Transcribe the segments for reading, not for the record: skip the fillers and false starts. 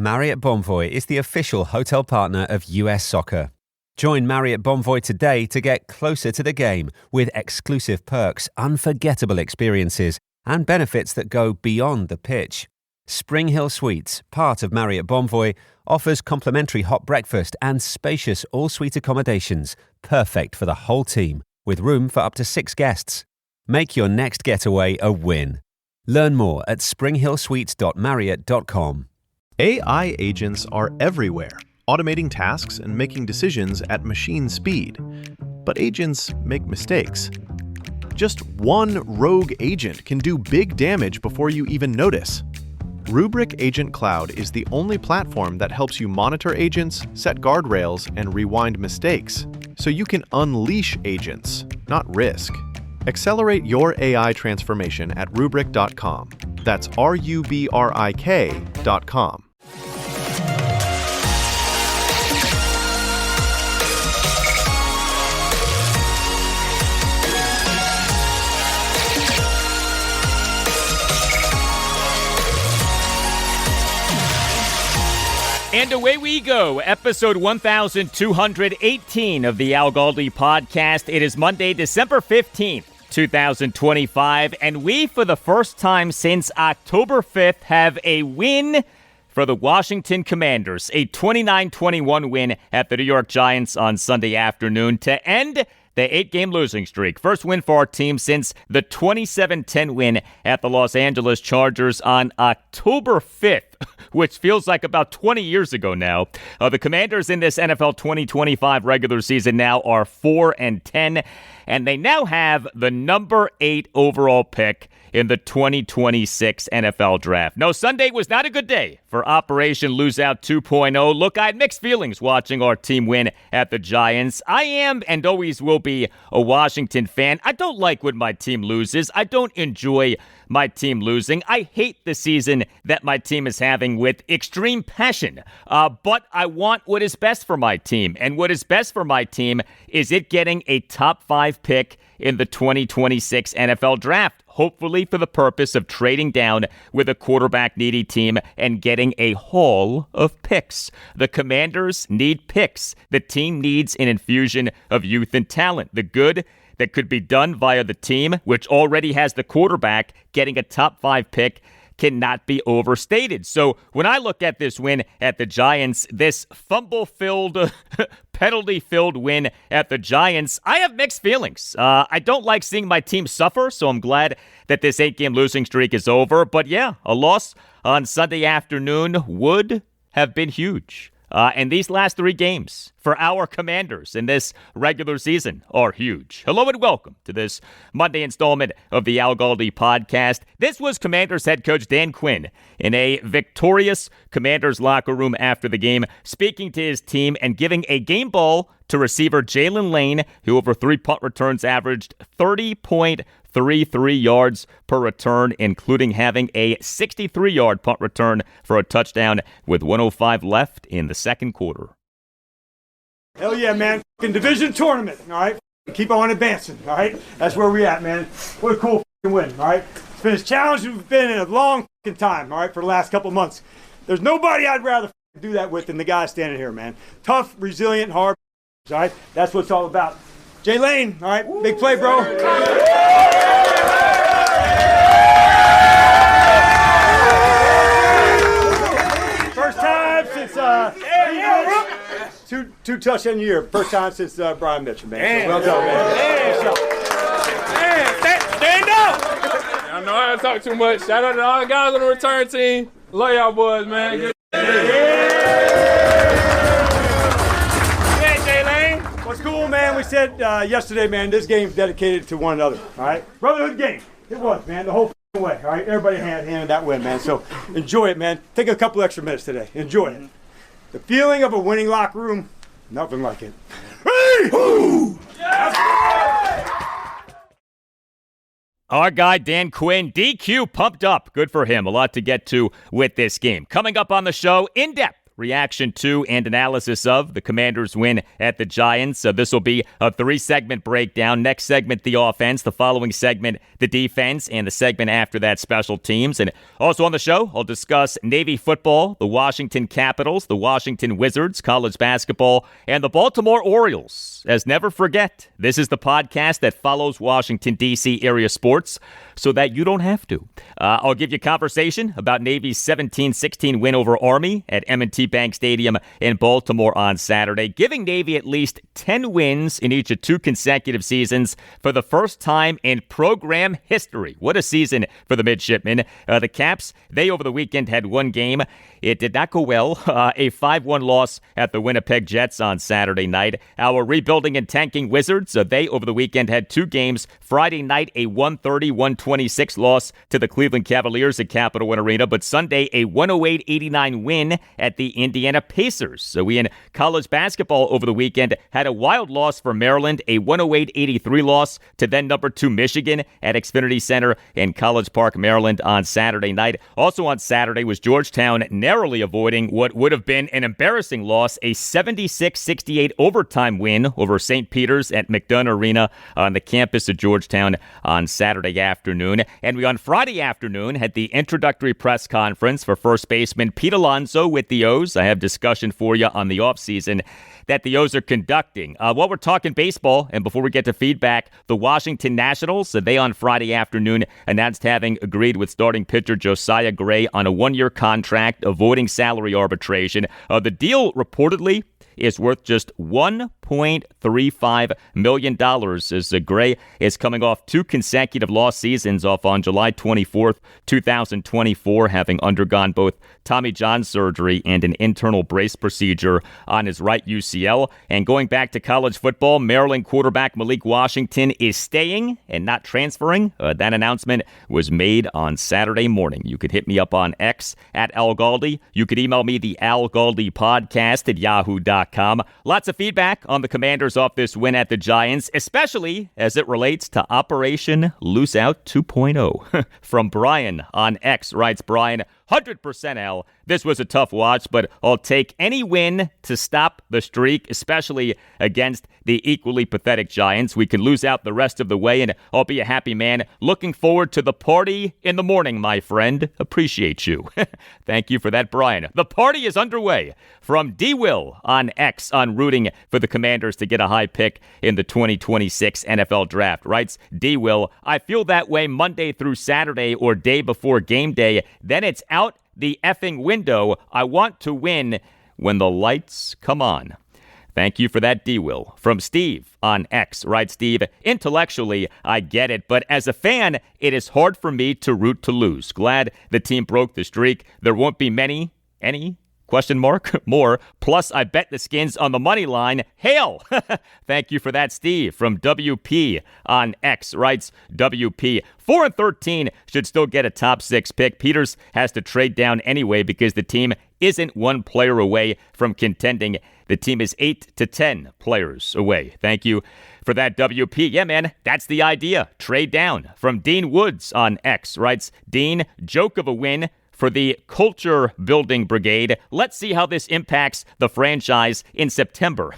Marriott Bonvoy is the official hotel partner of US Soccer. Join Marriott Bonvoy today to get closer to the game with exclusive perks, unforgettable experiences, and benefits that go beyond the pitch. Spring Hill Suites, part of Marriott Bonvoy, offers complimentary hot breakfast and spacious all-suite accommodations, perfect for the whole team, with room for up to 6 guests. Make your next getaway a win. Learn more at springhillsuites.marriott.com. AI agents are everywhere, automating tasks and making decisions at machine speed. But agents make mistakes. Just one rogue agent can do big damage before you even notice. Rubrik Agent Cloud is the only platform that helps you monitor agents, set guardrails, and rewind mistakes, so you can unleash agents, not risk. Accelerate your AI transformation at Rubrik.com. That's RUBRIK.com. And away we go, episode 1218 of the Al Galdi podcast. It is Monday, December 15th, 2025, and we, for the first time since October 5th, have a win for the Washington Commanders, a 29-21 win at the New York Giants on Sunday afternoon to end the 8-game losing streak. First win for our team since the 27-10 win at the Los Angeles Chargers on October 5th, which feels like about 20 years ago now. The Commanders in this NFL 2025 regular season now are 4-10, and they now have the number 8 overall pick in the 2026 NFL Draft. No, Sunday was not a good day for Operation Lose Out 2.0. Look, I had mixed feelings watching our team win at the Giants. I am and always will be a Washington fan. I don't like when my team loses. I don't enjoy my team losing. I hate the season that my team is having with extreme passion. But I want what is best for my team. And what is best for my team is it getting a top 5 pick in the 2026 NFL Draft, hopefully for the purpose of trading down with a quarterback-needy team and getting a haul of picks. The Commanders need picks. The team needs an infusion of youth and talent. The good that could be done via the team, which already has the quarterback, getting a top 5 pick cannot be overstated. So when I look at this win at the Giants, this fumble-filled, penalty-filled win at the Giants, I have mixed feelings. I don't like seeing my team suffer, so I'm glad that this 8-game losing streak is over. But yeah, a loss on Sunday afternoon would have been huge. And these last 3 games for our Commanders in this regular season are huge. Hello and welcome to this Monday installment of the Al Galdi podcast. This was Commanders head coach Dan Quinn in a victorious Commanders locker room after the game, speaking to his team and giving a game ball to receiver Jaylin Lane, who over 3 punt returns averaged 30.33 yards per return, including having a 63-yard punt return for a touchdown with 1:05 left in the second quarter. Hell yeah, man. Fucking division tournament, all right? Keep on advancing, all right? That's where we at, man. What a cool fucking win, all right? It's been as challenging as we've been in a long fucking time, all right, for the last couple months. There's nobody I'd rather do that with than the guy standing here, man. Tough, resilient, hard, all right? That's what it's all about. Jaylin Lane, all right? Big play, bro. First time since two touchdowns a year. First time since Brian Mitchell, man. So well done, man. Stand up! I know I don't talk too much. Shout out to all the guys on the return team. Love y'all boys, man. Good. What's cool, man, we said yesterday, man, this game's dedicated to one another, all right? Brotherhood game. It was, man, the whole way, all right? Everybody handed that win, man. So enjoy it, man. Take a couple extra minutes today. Enjoy it. The feeling of a winning locker room, nothing like it. Hey! Our guy, Dan Quinn, DQ pumped up. Good for him. A lot to get to with this game. Coming up on the show, in-depth reaction to and analysis of the Commanders' win at the Giants. So this will be a 3-segment breakdown. Next segment, the offense. The following segment, the defense. And the segment after that, special teams. And also on the show, I'll discuss Navy football, the Washington Capitals, the Washington Wizards, college basketball, and the Baltimore Orioles. As never forget, this is the podcast that follows Washington, D.C. area sports so that you don't have to. I'll give you conversation about Navy's 17-16 win over Army at M&T Bank Stadium in Baltimore on Saturday, giving Navy at least 10 wins in each of 2 consecutive seasons for the first time in program history. What a season for the Midshipmen. The Caps, they over the weekend had 1 game. It did not go well. A 5-1 loss at the Winnipeg Jets on Saturday night. Our rebuilding and tanking Wizards, they over the weekend had 2 games. Friday night, a 130-126 loss to the Cleveland Cavaliers at Capital One Arena, but Sunday, a 108-89 win at the Indiana Pacers. So we in college basketball over the weekend had a wild loss for Maryland, a 108-83 loss to then number 2 Michigan at Xfinity Center in College Park, Maryland on Saturday night. Also on Saturday was Georgetown narrowly avoiding what would have been an embarrassing loss, a 76-68 overtime win over St. Peter's at McDonough Arena on the campus of Georgetown on Saturday afternoon. And we on Friday afternoon had the introductory press conference for first baseman Pete Alonso with the O's. I have discussion for you on the offseason that the O's are conducting. While we're talking baseball, and before we get to feedback, the Washington Nationals, they on Friday afternoon announced having agreed with starting pitcher Josiah Gray on a 1-year contract, avoiding salary arbitration. The deal reportedly is worth just $1.35 million as Gray is coming off 2 consecutive lost seasons off on July 24th, 2024, having undergone both Tommy John surgery and an internal brace procedure on his right UCL. And going back to college football, Maryland quarterback Malik Washington is staying and not transferring. That announcement was made on Saturday morning. You could hit me up on X at Al Galdi. You could email me the Al Galdi podcast at yahoo.com. Lots of feedback on the Commanders off this win at the Giants, especially as it relates to Operation Loose Out 2.0. From Brian on X, writes Brian, 100% Al. This was a tough watch, but I'll take any win to stop the streak, especially against the equally pathetic Giants. We can lose out the rest of the way, and I'll be a happy man. Looking forward to the party in the morning, my friend. Appreciate you. Thank you for that, Brian. The party is underway. From D. Will on X on rooting for the Commanders to get a high pick in the 2026 NFL Draft. Writes D. Will, I feel that way Monday through Saturday or day before game day. Then it's out the effing window. I want to win when the lights come on. Thank you for that, D-Will. From Steve on X, writes Steve, intellectually, I get it, but as a fan, it is hard for me to root to lose. Glad the team broke the streak. There won't be any question mark, more. Plus, I bet the Skins on the money line. Hail! Thank you for that, Steve. From WP on X, writes WP. 4-13 should still get a top 6 pick. Peters has to trade down anyway because the team isn't 1 player away from contending. The team is 8 to 10 players away. Thank you for that, WP. Yeah, man, that's the idea. Trade down. From Dean Woods on X, writes Dean, joke of a win for the Culture Building Brigade. Let's see how this impacts the franchise in September.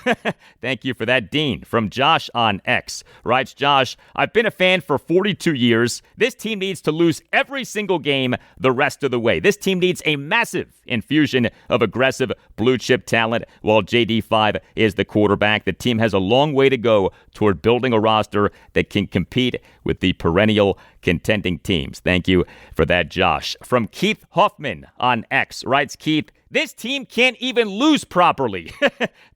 Thank you for that, Dean. From Josh on X, writes Josh, I've been a fan for 42 years. This team needs to lose every single game the rest of the way. This team needs a massive infusion of aggressive blue chip talent while JD5 is the quarterback. The team has a long way to go toward building a roster that can compete with the perennial contending teams. Thank you for that, Josh. From Keith Hoffman on X, writes Keith, this team can't even lose properly.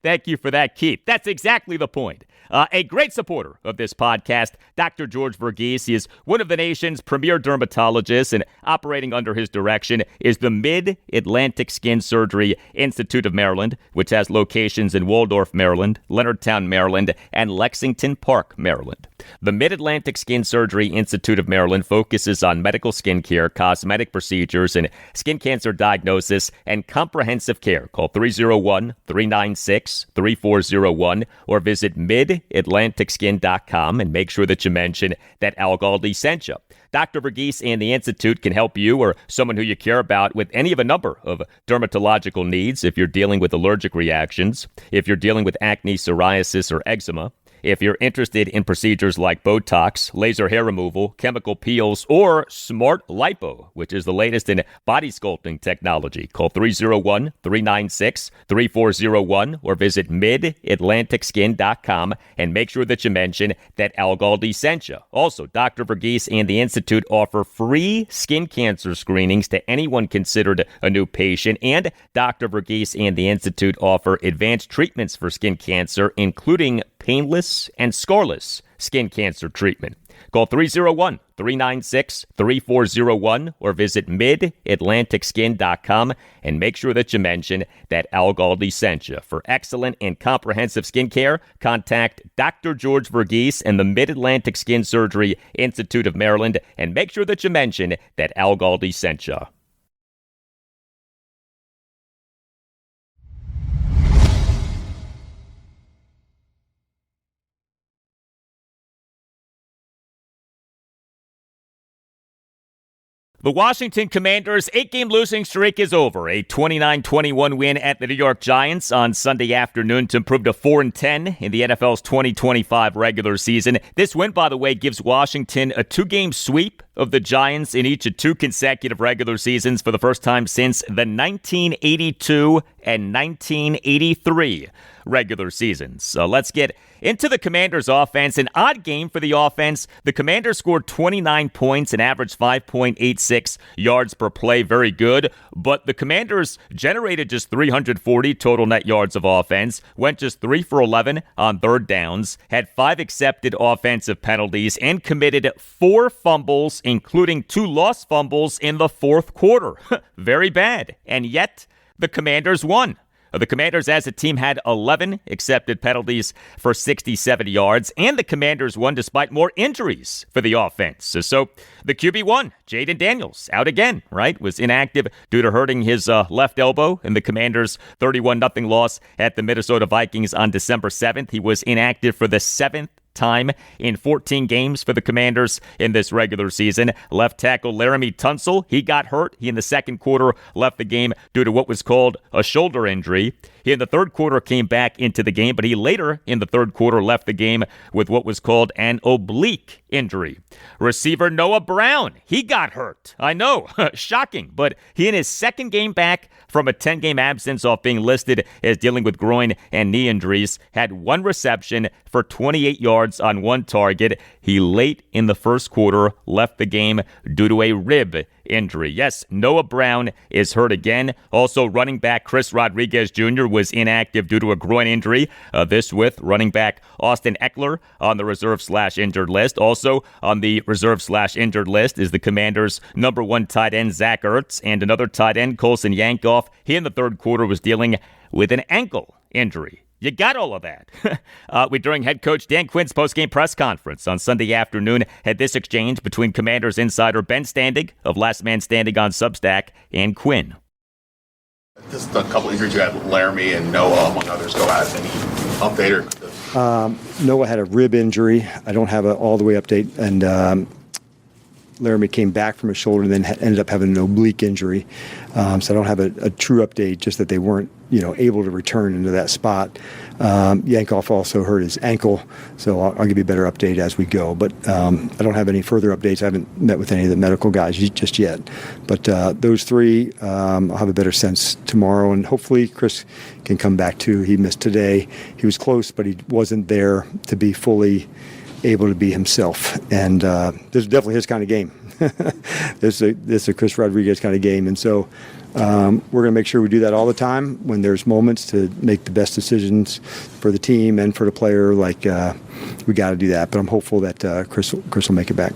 Thank you for that, Keith. That's exactly the point. A great supporter of this podcast, Dr. George Verghese. He is one of the nation's premier dermatologists, and operating under his direction is the Mid-Atlantic Skin Surgery Institute of Maryland, which has locations in Waldorf, Maryland, Leonardtown, Maryland, and Lexington Park, Maryland. The Mid-Atlantic Skin Surgery Institute of Maryland focuses on medical skin care, cosmetic procedures, and skin cancer diagnosis and comprehensive care. Call 301-396-3401 or visit midatlanticskin.com and make sure that you mention that Al Galdi sent you. Dr. Verghese and the Institute can help you or someone who you care about with any of a number of dermatological needs. If you're dealing with allergic reactions, if you're dealing with acne, psoriasis, or eczema, if you're interested in procedures like Botox, laser hair removal, chemical peels, or smart lipo, which is the latest in body sculpting technology, call 301-396-3401 or visit midatlanticskin.com and make sure that you mention that Al Galdi sent you. Also, Dr. Verghese and the Institute offer free skin cancer screenings to anyone considered a new patient, and Dr. Verghese and the Institute offer advanced treatments for skin cancer, including painless and scarless skin cancer treatment. Call 301-396-3401 or visit midatlanticskin.com and make sure that you mention that Al Galdi sent you. For excellent and comprehensive skin care, contact Dr. George Verghese and the Mid-Atlantic Skin Surgery Institute of Maryland and make sure that you mention that Al Galdi sent you. The Washington Commanders' 8-game losing streak is over. A 29-21 win at the New York Giants on Sunday afternoon to improve to 4-10 in the NFL's 2025 regular season. This win, by the way, gives Washington a 2-game sweep of the Giants in each of 2 consecutive regular seasons for the first time since the 1982 and 1983 regular seasons. So let's get into the Commanders' offense. An odd game for the offense. The Commanders scored 29 points and averaged 5.86 yards per play. Very good. But the Commanders generated just 340 total net yards of offense, went just 3 for 11 on third downs, had 5 accepted offensive penalties, and committed 4 fumbles, including 2 lost fumbles in the fourth quarter. Very bad. And yet, the Commanders won. The Commanders as a team had 11 accepted penalties for 67 yards, and the Commanders won despite more injuries for the offense. So the QB1, Jayden Daniels, out again, right? Was inactive due to hurting his left elbow in the Commanders' 31-0 loss at the Minnesota Vikings on December 7th. He was inactive for the 7th time in 14 games for the Commanders in this regular season. Left tackle Laramie Tunsil, he got hurt. He in the second quarter left the game due to what was called a shoulder injury. He in the third quarter came back into the game, but he later in the third quarter left the game with what was called an oblique injury. Receiver Noah Brown, he got hurt. I know, shocking, but he in his second game back from a 10-game absence off being listed as dealing with groin and knee injuries, had 1 reception for 28 yards on 1 target. He late in the first quarter left the game due to a rib injury. Yes, Noah Brown is hurt again. Also, running back Chris Rodriguez Jr. was inactive due to a groin injury. This with running back Austin Eckler on the reserve/injured list. Also on the reserve/injured list is the Commanders' number 1 tight end Zach Ertz and another tight end Colson Yankoff. He in the third quarter was dealing with an ankle injury. You got all of that. During head coach Dan Quinn's postgame press conference on Sunday afternoon, had this exchange between Commanders insider Ben Standig of Last Man Standing on Substack and Quinn. Just a couple injuries you had, Laramie and Noah, among others, go at any update? Noah had a rib injury. I don't have all the way update, and Laramie came back from his shoulder and then ended up having an oblique injury. So I don't have a true update, just that they weren't, able to return into that spot. Yankoff also hurt his ankle, so I'll give you a better update as we go. But I don't have any further updates. I haven't met with any of the medical guys just yet. But those 3, I'll have a better sense tomorrow, and hopefully Chris can come back too. He missed today. He was close, but he wasn't there to be fully able to be himself, and this is definitely his kind of game. This is a Chris Rodriguez kind of game, and so we're going to make sure we do that all the time when there's moments to make the best decisions for the team and for the player. Like we got to do that, but I'm hopeful that Chris will make it back.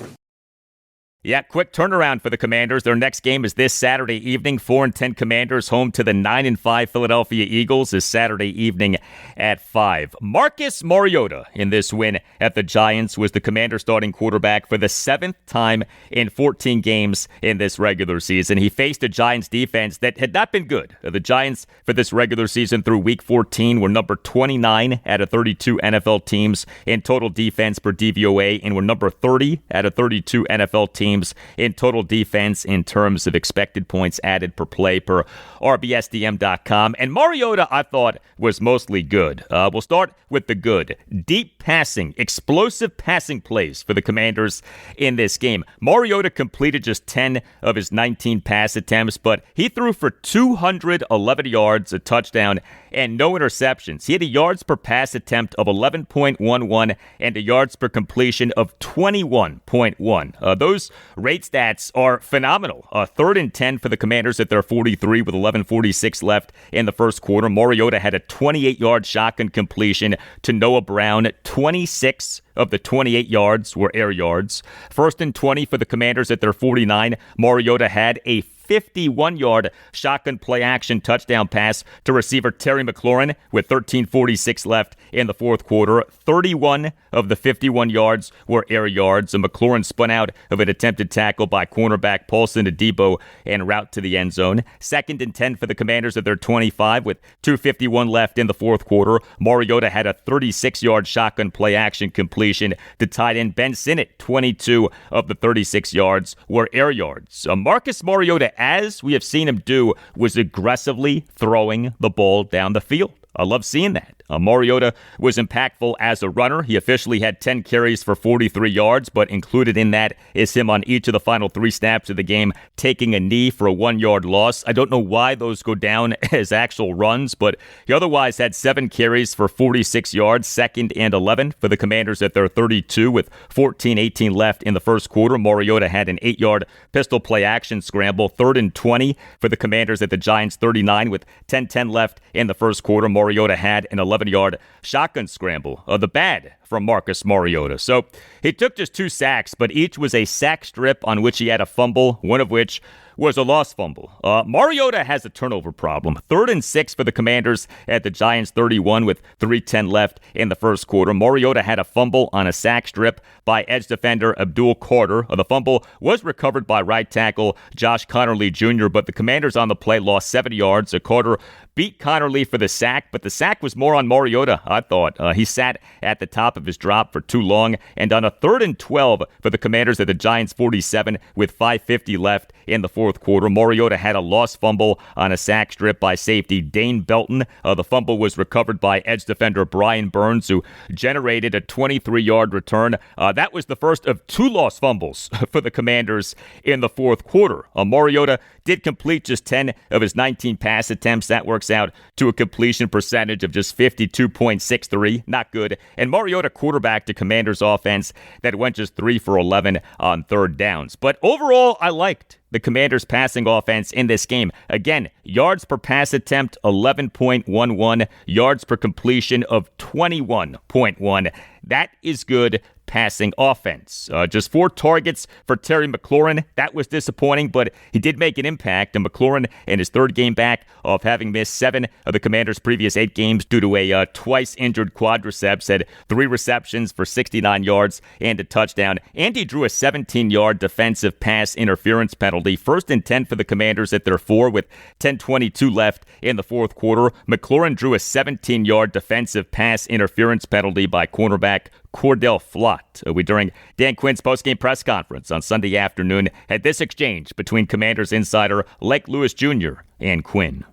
Yeah, quick turnaround for the Commanders. Their next game is this Saturday evening. 4-10 Commanders home to the 9-5 Philadelphia Eagles is Saturday evening at 5. Marcus Mariota in this win at the Giants was the Commanders starting quarterback for the 7th time in 14 games in this regular season. He faced a Giants defense that had not been good. The Giants for this regular season through week 14 were number 29 out of 32 NFL teams in total defense per DVOA and were number 30 out of 32 NFL teams teams in total defense in terms of expected points added per play per RBSDM.com. And Mariota, I thought, was mostly good. We'll start with the good. Deep passing, explosive passing plays for the Commanders in this game. Mariota completed just 10 of his 19 pass attempts, but he threw for 211 yards, a touchdown, and no interceptions. He had a yards per pass attempt of 11.11 and a yards per completion of 21.1. Those rate stats are phenomenal. 3rd and 10 for the Commanders at their 43 with 11:46 left in the first quarter. Mariota had a 28-yard shotgun completion to Noah Brown. 26 of the 28 yards were air yards. 1st and 20 for the Commanders at their 49. Mariota had a 51-yard shotgun play-action touchdown pass to receiver Terry McLaurin with 13:46 left in the fourth quarter. 31 of the 51 yards were air yards. And McLaurin spun out of an attempted tackle by cornerback Paulson Adebo en route to the end zone. 2nd and 10 for the Commanders at their 25 with 2:51 left in the fourth quarter. Mariota had a 36-yard shotgun play-action completion to tight end Ben Sinnott. 22 of the 36 yards were air yards. Marcus Mariota, as we have seen him do, was aggressively throwing the ball down the field. I love seeing that. Mariota was impactful as a runner. He officially had 10 carries for 43 yards, but included in that is him on each of the final 3 snaps of the game taking a knee for a 1-yard loss. I don't know why those go down as actual runs, but he otherwise had 7 carries for 46 yards, 2nd and 11 for the Commanders at their 32 with 14:18 left in the first quarter. Mariota had an 8-yard pistol play action scramble. 3rd and 20 for the Commanders at the Giants 39 with 10:10 left in the first quarter. Mariota had an 11-yard shotgun scramble. The bad from Marcus Mariota. So he took just 2 sacks, but each was a sack strip on which he had a fumble, one of which was a lost fumble. Mariota has a turnover problem. 3rd and 6 for the Commanders at the Giants 31 with 3:10 left in the first quarter. Mariota had a fumble on a sack strip by edge defender Abdul Carter. The fumble was recovered by right tackle Josh Connerly Jr., but the Commanders on the play lost 7 yards. Carter beat Connerly for the sack, but the sack was more on Mariota, I thought. He sat at the top of his drop for too long, and on a 3rd and 12 for the Commanders at the Giants 47 with 5:50 left in the fourth quarter. Mariota had a lost fumble on a sack strip by safety Dane Belton. The fumble was recovered by edge defender Brian Burns, who generated a 23-yard return. That was the first of 2 lost fumbles for the Commanders in the fourth quarter. Mariota did complete just 10 of his 19 pass attempts. That works out to a completion percentage of just 52.63. Not good. And Mariota quarterbacked a Commanders offense that went just 3 for 11 on 3rd downs. But overall, I liked the Commanders' passing offense in this game. Again, yards per pass attempt, 11.11. Yards per completion of 21.1. That is good passing offense. Just 4 targets for Terry McLaurin. That was disappointing, but he did make an impact. And McLaurin, in his 3rd game back of having missed 7 of the Commanders' previous 8 games due to a twice-injured quadriceps, had 3 receptions for 69 yards and a touchdown. And he drew a 17-yard defensive pass interference penalty. 1st and 10 for the Commanders at their 4 with 10:22 left in the fourth quarter. McLaurin drew a 17-yard defensive pass interference penalty by cornerback Cordell Flott. During Dan Quinn's postgame press conference on Sunday afternoon, had this exchange between Commanders insider Lake Lewis Jr. and Quinn.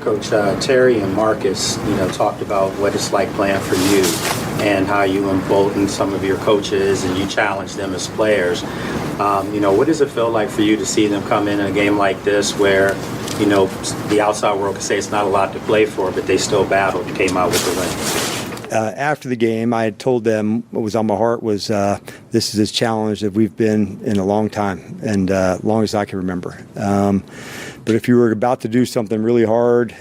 Coach, Terry and Marcus, talked about what it's like playing for you and how you embolden some of your coaches and you challenge them as players. What does it feel like for you to see them come in a game like this where, the outside world could say it's not a lot to play for, but they still battled and came out with the win? After the game, I had told them what was on my heart was this is a challenge that we've been in a long time and long as I can remember. But if you were about to do something really hard,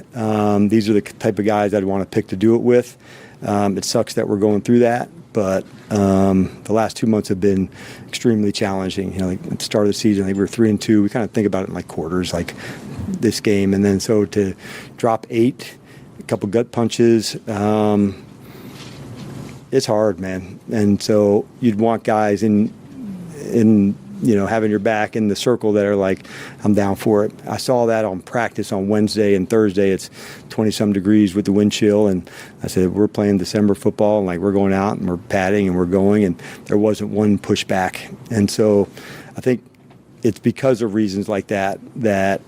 these are the type of guys I'd want to pick to do it with. It sucks that we're going through that, but the last 2 months have been extremely challenging. Like at the start of the season, I think we were 3-2. We kind of think about it in like quarters, like this game, and then so to drop 8, a couple gut punches. It's hard, man. And so you'd want guys in having your back in the circle that are like, I'm down for it. I saw that on practice on Wednesday and Thursday. It's 20-some degrees with the wind chill, and I said, we're playing December football, and like we're going out and we're padding and we're going, and there wasn't one pushback. And so I think it's because of reasons like that that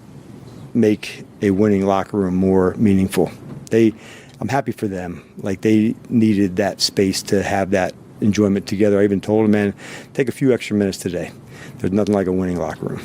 make a winning locker room more meaningful. I'm happy for them. Like, they needed that space to have that enjoyment together. I even told them, man, take a few extra minutes today. There's nothing like a winning locker room.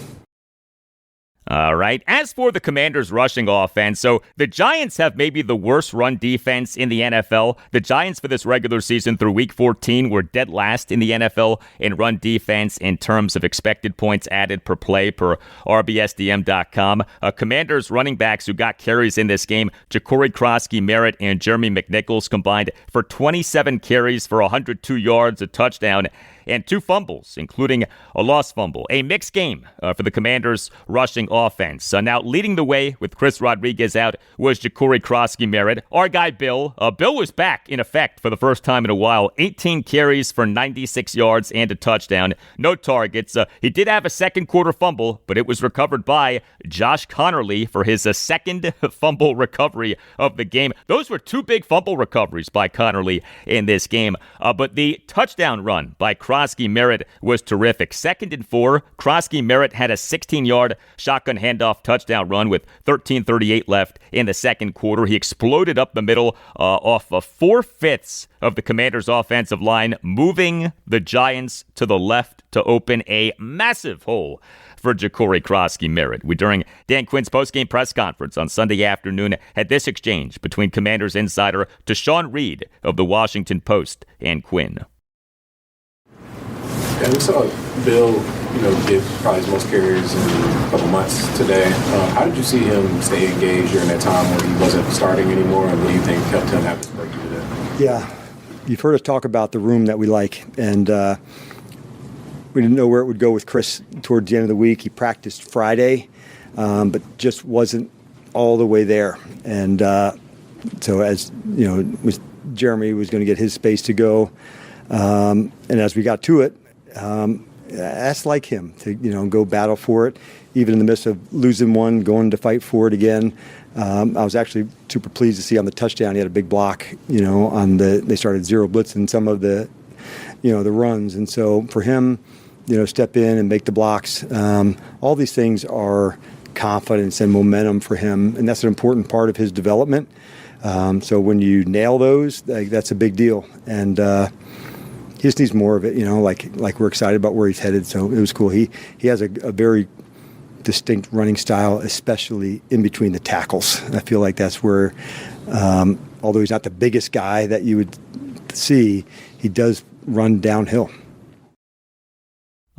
All right. As for the Commanders' rushing offense, so the Giants have maybe the worst run defense in the NFL. The Giants for this regular season through Week 14 were dead last in the NFL in run defense in terms of expected points added per play per RBSDM.com. Commanders running backs who got carries in this game, Ja'Cory Krosky, Merritt, and Jeremy McNichols combined for 27 carries for 102 yards, a touchdown, and 2 fumbles, including a lost fumble. A mixed game for the Commanders' rushing offense. Now, leading the way with Chris Rodriguez out was Ja'Cory Krosky Merritt. Our guy Bill. Bill was back in effect for the first time in a while. 18 carries for 96 yards and a touchdown. No targets. He did have a second quarter fumble, but it was recovered by Josh Connerly for his second fumble recovery of the game. Those were 2 big fumble recoveries by Connerly in this game. But the touchdown run by Krosky Merritt was terrific. 2nd and 4. Krosky Merritt had a 16-yard shotgun handoff touchdown run with 13:38 left in the second quarter. He exploded up the middle off of 4/5 of the Commanders' offensive line, moving the Giants to the left to open a massive hole for Ja'Cory Krosky Merritt. During Dan Quinn's postgame press conference on Sunday afternoon, had this exchange between Commanders insider Deshaun Reed of the Washington Post and Quinn. Yeah, we saw Bill, get probably his most carries in a couple months today. How did you see him stay engaged during that time when he wasn't starting anymore, and what do you think helped him have his breakthrough today? Yeah, you've heard us talk about the room that we like, and we didn't know where it would go with Chris towards the end of the week. He practiced Friday, but just wasn't all the way there. And so as, Jeremy was going to get his space to go. And as we got to it, that's like him to, go battle for it, even in the midst of losing one, going to fight for it again. I was actually super pleased to see on the touchdown he had a big block, they started zero blitz in some of the, the runs. And so for him, step in and make the blocks, all these things are confidence and momentum for him, and that's an important part of his development. So when you nail those, that's a big deal. And he just needs more of it, like we're excited about where he's headed. So it was cool. He has a very distinct running style, especially in between the tackles. I feel like that's where, although he's not the biggest guy that you would see, he does run downhill.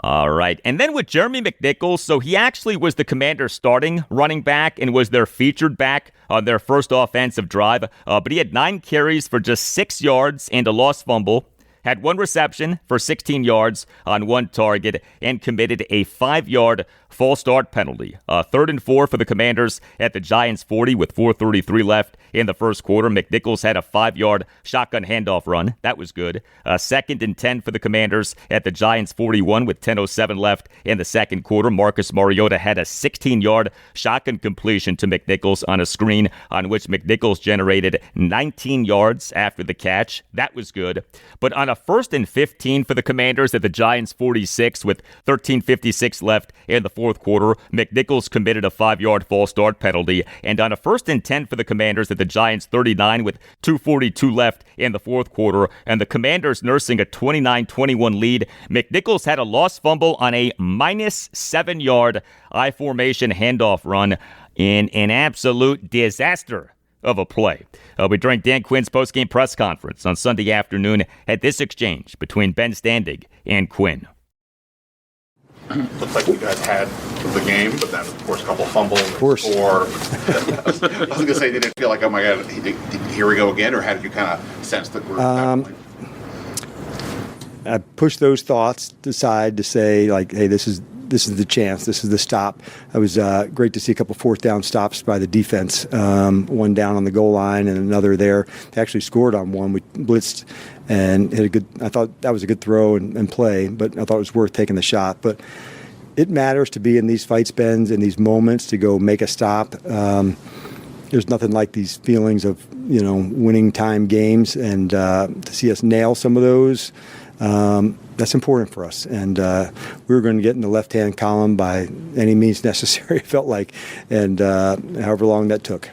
All right. And then with Jeremy McNichols, so he actually was the Commanders' starting running back and was their featured back on their first offensive drive. But he had 9 carries for just 6 yards and a lost fumble. Had 1 reception for 16 yards on 1 target, and committed a 5-yard false start penalty. 3rd and 4 for the Commanders at the Giants' 40 with 4:33 left in the first quarter. McNichols had a 5-yard shotgun handoff run. That was good. 2nd and 10 for the Commanders at the Giants' 41 with 10:07 left in the second quarter. Marcus Mariota had a 16-yard shotgun completion to McNichols on a screen on which McNichols generated 19 yards after the catch. That was good. But on a 1st and 15 for the Commanders at the Giants' 46 with 13:56 left in the fourth quarter, McNichols committed a 5-yard false start penalty. And on a 1st and 10 for the Commanders at the Giants' 39 with 2:42 left in the fourth quarter, and the Commanders nursing a 29-21 lead, McNichols had a lost fumble on a -7-yard I-formation handoff run in an absolute disaster of a play. But during Dan Quinn's postgame press conference on Sunday afternoon, had this exchange between Ben Standig and Quinn. Looks like you guys had the game, but then, of course, a couple fumbles. Of course. Or, I was going to say, did it feel like, oh my God, here we go again, or how did you kind of sense the group? I pushed those thoughts aside to say, like, hey, this is the chance. This is the stop. It was great to see a couple 4th down stops by the defense. One down on the goal line and another there. They actually scored on one. We blitzed and hit a good. I thought that was a good throw and play, but I thought it was worth taking the shot. But it matters to be in these fight spins, in these moments, to go make a stop. There's nothing like these feelings of, winning time games, and to see us nail some of those, that's important for us. And we were going to get in the left-hand column by any means necessary, it felt like, and however long that took.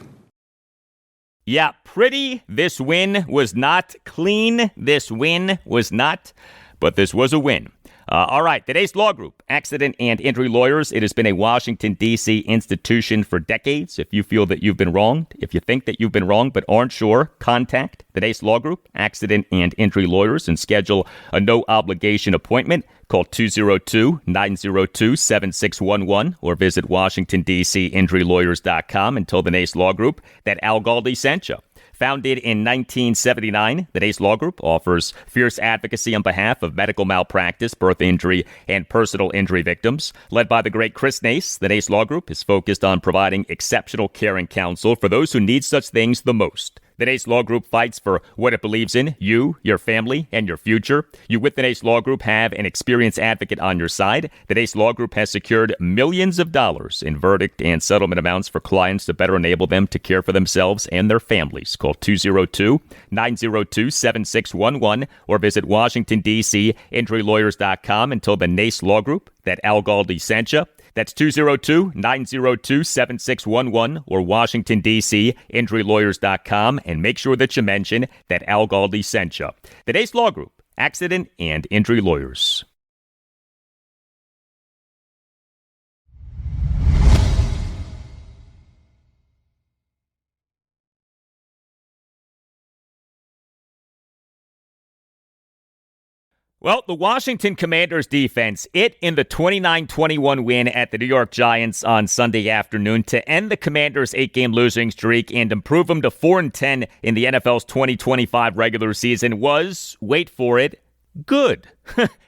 Yeah, pretty. This win was not clean. This win was not, but this was a win. All right, today's law group, Accident and Injury Lawyers. It has been a Washington, D.C. institution for decades. If you feel that you've been wronged, if you think that you've been wronged but aren't sure, contact today's law group, Accident and Injury Lawyers, and schedule a no-obligation appointment. Call 202-902-7611 or visit WashingtonDCInjuryLawyers.com and tell the NACE Law Group that Al Galdi sent you. Founded in 1979, the NACE Law Group offers fierce advocacy on behalf of medical malpractice, birth injury, and personal injury victims. Led by the great Chris Nace, the NACE Law Group is focused on providing exceptional care and counsel for those who need such things the most. The NACE Law Group fights for what it believes in, you, your family, and your future. You with the NACE Law Group have an experienced advocate on your side. The NACE Law Group has secured millions of dollars in verdict and settlement amounts for clients to better enable them to care for themselves and their families. Call 202-902-7611 or visit WashingtonDCInjuryLawyers.com and tell the NACE Law Group that Al Galdi sent you. That's 202-902-7611 or WashingtonDCInjuryLawyers.com, and make sure that you mention that Al Galdi sent you. The NACE Law Group, Accident and Injury Lawyers. Well, the Washington Commanders defense, it in the 29-21 win at the New York Giants on Sunday afternoon to end the Commanders' 8-game losing streak and improve them to 4-10 in the NFL's 2025 regular season was, wait for it, good.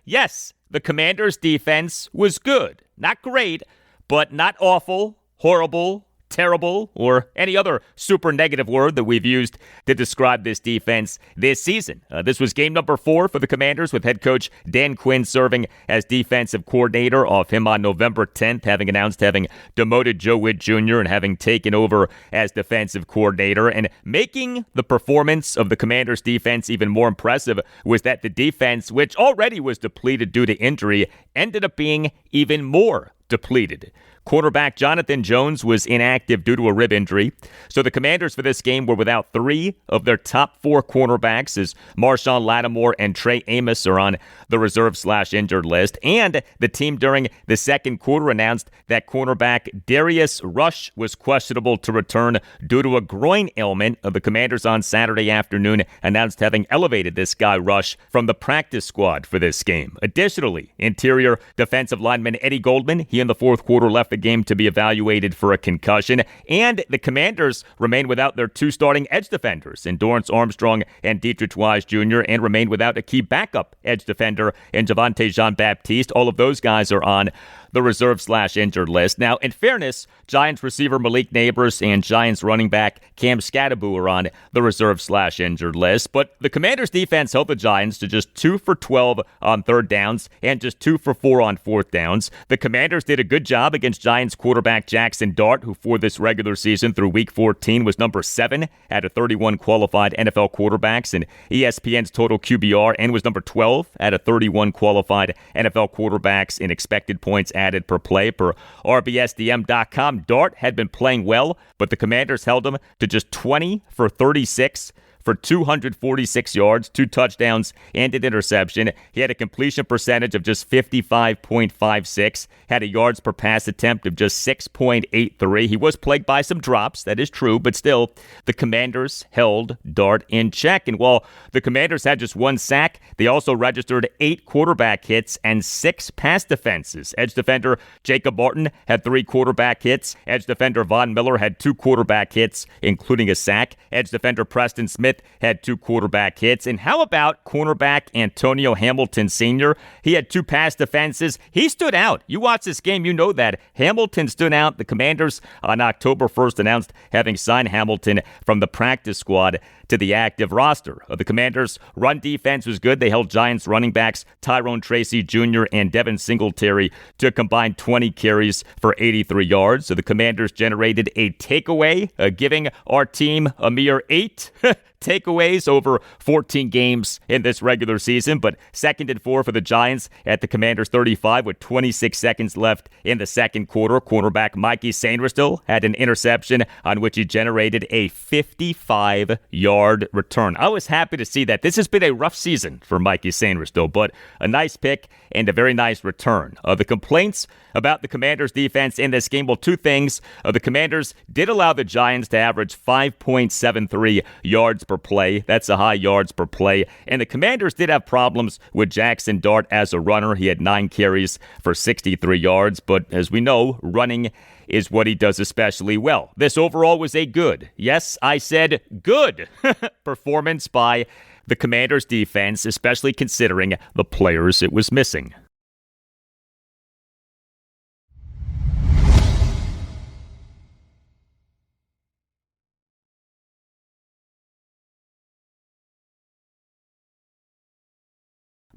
Yes, the Commanders' defense was good. Not great, but not awful, horrible, terrible, or any other super negative word that we've used to describe this defense this season. This was game number 4 for the Commanders, with head coach Dan Quinn serving as defensive coordinator, off him on November 10th, having announced having demoted Joe Witt Jr. and having taken over as defensive coordinator. And making the performance of the Commanders defense even more impressive was that the defense, which already was depleted due to injury, ended up being even more depleted. Quarterback Jonathan Jones was inactive due to a rib injury, so the Commanders for this game were without 3 of their top 4 cornerbacks, as Marshawn Lattimore and Trey Amos are on the reserve/injured list. And the team during the second quarter announced that cornerback Darius Rush was questionable to return due to a groin ailment. The Commanders on Saturday afternoon announced having elevated this guy Rush from the practice squad for this game. Additionally, interior defensive lineman Eddie Goldman, he in the fourth quarter left the game to be evaluated for a concussion, and the Commanders remain without their 2 starting edge defenders in Dorrance Armstrong and Dietrich Wise Jr., and remain without a key backup edge defender in Javonte Jean-Baptiste. All of those guys are on the reserve/injured list. Now, in fairness, Giants receiver Malik Neighbors and Giants running back Cam Scadaboo are on the reserve/injured list. But the Commanders defense held the Giants to just 2 for 12 on third downs and just 2 for 4 on fourth downs. The Commanders did a good job against Giants quarterback Jackson Dart, who for this regular season through week 14 was number 7 out of 31 qualified NFL quarterbacks in ESPN's total QBR, and was number 12 out of 31 qualified NFL quarterbacks in expected points added per play per RBSDM.com. Dart had been playing well, but the Commanders held him to just 20 for 36 for 246 yards, 2 touchdowns, and an interception. He had a completion percentage of just 55.56, had a yards per pass attempt of just 6.83. He was plagued by some drops, that is true, but still, the Commanders held Dart in check. And while the Commanders had just 1 sack, they also registered 8 quarterback hits and 6 pass defenses. Edge defender Jacob Martin had 3 quarterback hits. Edge defender Von Miller had 2 quarterback hits, including a sack. Edge defender Preston Smith Smith had 2 quarterback hits. And how about cornerback Antonio Hamilton Sr.? He had 2 pass defenses. He stood out. You watch this game, you know that. Hamilton stood out. The Commanders on October 1st announced having signed Hamilton from the practice squad to the active roster. The Commanders' run defense was good. They held Giants running backs Tyrone Tracy Jr. and Devin Singletary to a combined 20 carries for 83 yards. So the Commanders generated a takeaway, giving our team a mere 8 takeaways over 14 games in this regular season, but 2nd and 4 for the Giants at the Commanders' 35 with 26 seconds left in the second quarter. Cornerback Mikey Sainristil had an interception on which he generated a 55-yard return. I was happy to see that. This has been a rough season for Mikey Sainristil, but a nice pick and a very nice return. The complaints about the Commanders' defense in this game, well, 2 things. The Commanders did allow the Giants to average 5.73 yards per play. That's a high yards per play. And the Commanders did have problems with Jackson Dart as a runner. He had 9 carries for 63 yards. But as we know, running is what he does especially well. This overall was a good, yes, I said good, performance by the Commanders' defense, especially considering the players it was missing.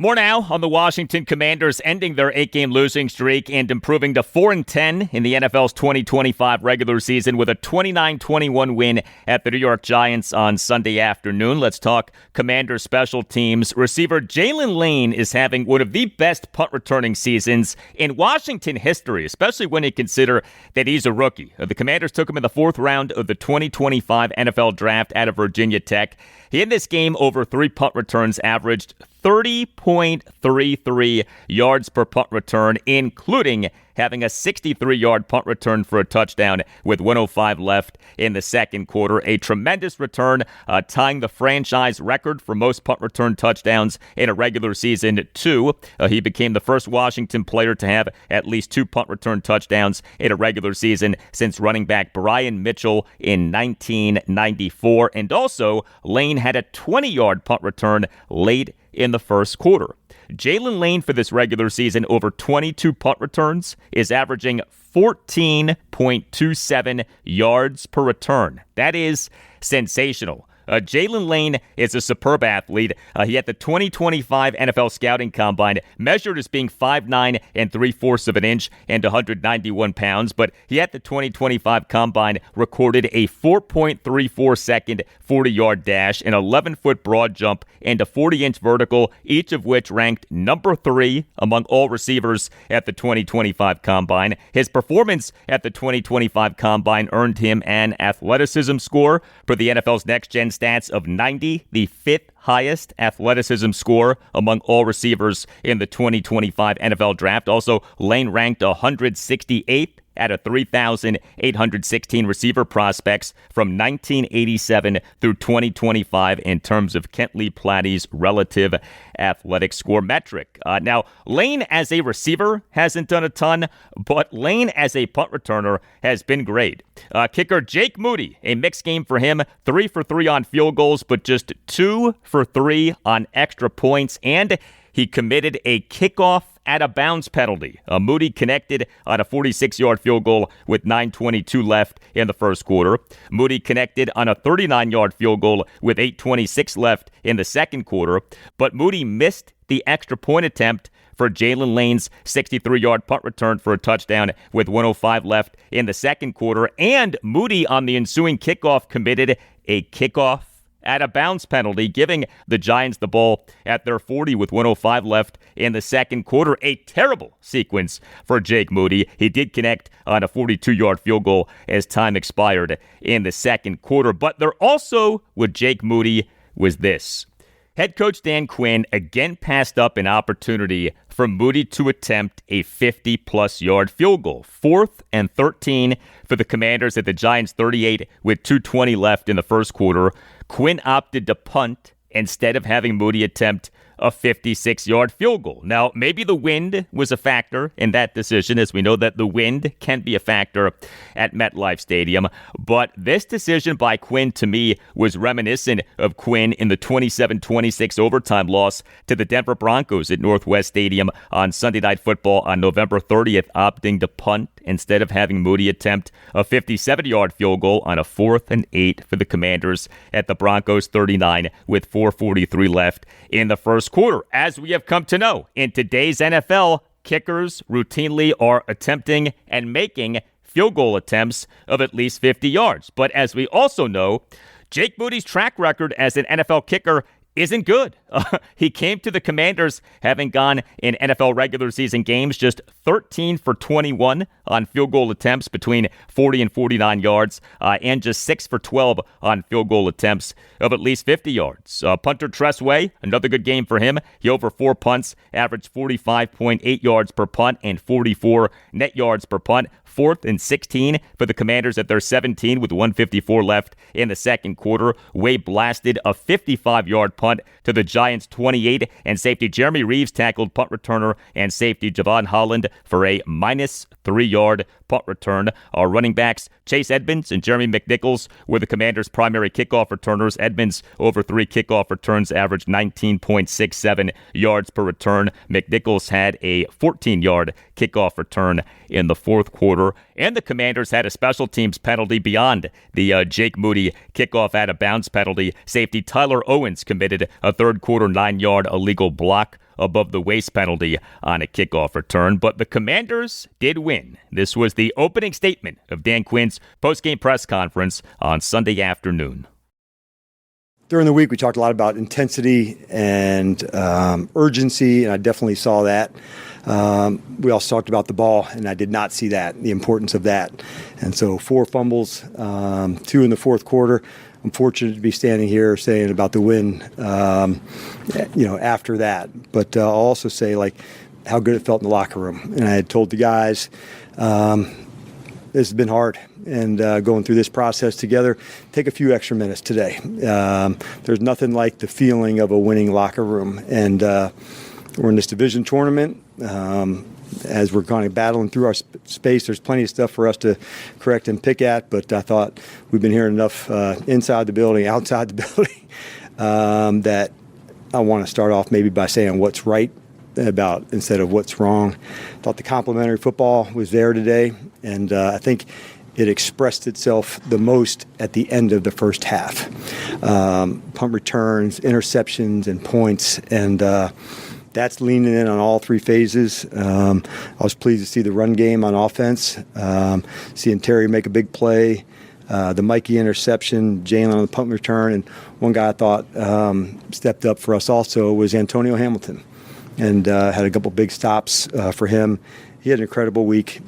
More now on the Washington Commanders ending their 8-game losing streak and improving to 4-10 in the NFL's 2025 regular season with a 29-21 win at the New York Giants on Sunday afternoon. Let's talk Commanders special teams. Receiver Jaylin Lane is having one of the best punt returning seasons in Washington history, especially when you consider that he's a rookie. The Commanders took him in the 4th round of the 2025 NFL Draft out of Virginia Tech. He in this game over 3 punt returns averaged 30.33 yards per punt return, including having a 63-yard punt return for a touchdown with 1:05 left in the second quarter. A tremendous return, tying the franchise record for most punt return touchdowns in a regular season, too. He became the first Washington player to have at least 2 punt return touchdowns in a regular season since running back Brian Mitchell in 1994. And also, Lane had a 20-yard punt return late in the first quarter. Jaylin Lane for this regular season over 22 punt returns is averaging 14.27 yards per return. That is sensational. Jaylin Lane is a superb athlete. He at the 2025 NFL Scouting Combine measured as being 5'9" and 3/4 of an inch and 191 pounds, but he at the 2025 Combine recorded a 4.34 second 40-yard dash, an 11-foot broad jump, and a 40-inch vertical, each of which ranked number 3 among all receivers at the 2025 Combine. His performance at the 2025 Combine earned him an athleticism score for the NFL's Next Gen Stats of 90, the 5th highest athleticism score among all receivers in the 2025 NFL Draft. Also, Lane ranked 168th out of 3,816 receiver prospects from 1987 through 2025 in terms of Kent Lee Platty's relative athletic score metric. Now, Lane as a receiver hasn't done a ton, but Lane as a punt returner has been great. Kicker Jake Moody, a mixed game for him, 3 for 3 on field goals, but just 2 for 3 on extra points, and he committed a kickoff at a bounds penalty. Moody connected on a 46-yard field goal with 9:22 left in the first quarter. Moody connected on a 39-yard field goal with 8:26 left in the second quarter, but Moody missed the extra point attempt for Jaylin Lane's 63-yard punt return for a touchdown with 1:05 left in the second quarter, and Moody on the ensuing kickoff committed a kickoff at a bounds penalty, giving the Giants the ball at their 40 with 1:05 left in the second quarter. A terrible sequence for Jake Moody. He did connect on a 42-yard field goal as time expired in the second quarter. But there also, with Jake Moody, was this. Head coach Dan Quinn again passed up an opportunity for Moody to attempt a 50-plus yard field goal. 4th and 13 for the Commanders at the Giants' 38 with 2:20 left in the first quarter. Quinn opted to punt instead of having Moody attempt a 56-yard field goal. Now, maybe the wind was a factor in that decision, as we know that the wind can be a factor at MetLife Stadium. But this decision by Quinn, to me, was reminiscent of Quinn in the 27-26 overtime loss to the Denver Broncos at Northwest Stadium on Sunday Night Football on November 30th, opting to punt instead of having Moody attempt a 57-yard field goal on a 4th and 8 for the Commanders at the Broncos 39 with 4:43 left in the first quarter. As we have come to know, in today's NFL, kickers routinely are attempting and making field goal attempts of at least 50 yards. But as we also know, Jake Moody's track record as an NFL kicker isn't good. He came to the Commanders having gone in NFL regular season games just 13 for 21 on field goal attempts between 40 and 49 yards, and just 6 for 12 on field goal attempts of at least 50 yards. Punter Tressway, another good game for him. He over 4 punts, averaged 45.8 yards per punt and 44 net yards per punt. 4th and 16 for the Commanders at their 17 with 1:54 left in the second quarter. Way blasted a 55-yard punt to the Giants 28, and safety Jeremy Reeves tackled punt returner and safety Javon Holland for a -3-yard punt return. Our running backs Chase Edmonds and Jeremy McNichols were the Commanders' primary kickoff returners. Edmonds over 3 kickoff returns averaged 19.67 yards per return. McNichols had a 14-yard kickoff return in the fourth quarter. And the Commanders had a special teams penalty beyond the Jake Moody kickoff out of bounds penalty. Safety Tyler Owens committed a third quarter 9-yard illegal block above the waist penalty on a kickoff return. But the Commanders did win. This was the opening statement of Dan Quinn's postgame press conference on Sunday afternoon. During the week, we talked a lot about intensity and urgency, and I definitely saw that. We also talked about the ball, and I did not see that, the importance of that. And so 4 fumbles, 2 in the fourth quarter. I'm fortunate to be standing here saying about the win, after that. But I'll also say, how good it felt in the locker room. And I had told the guys, this has been hard. And going through this process together, take a few extra minutes today. There's nothing like the feeling of a winning locker room. And we're in this division tournament. As we're kind of battling through our space, there's plenty of stuff for us to correct and pick at. But I thought we've been hearing enough inside the building, outside the building, that I want to start off maybe by saying what's right about instead of what's wrong. I thought the complimentary football was there today, and I think it expressed itself the most at the end of the first half. Punt returns, interceptions, and points, and that's leaning in on all 3 phases. I was pleased to see the run game on offense, seeing Terry make a big play, the Mikey interception, Jaylin on the punt return, and one guy I thought stepped up for us also was Antonio Hamilton, and had a couple big stops for him. He had an incredible week.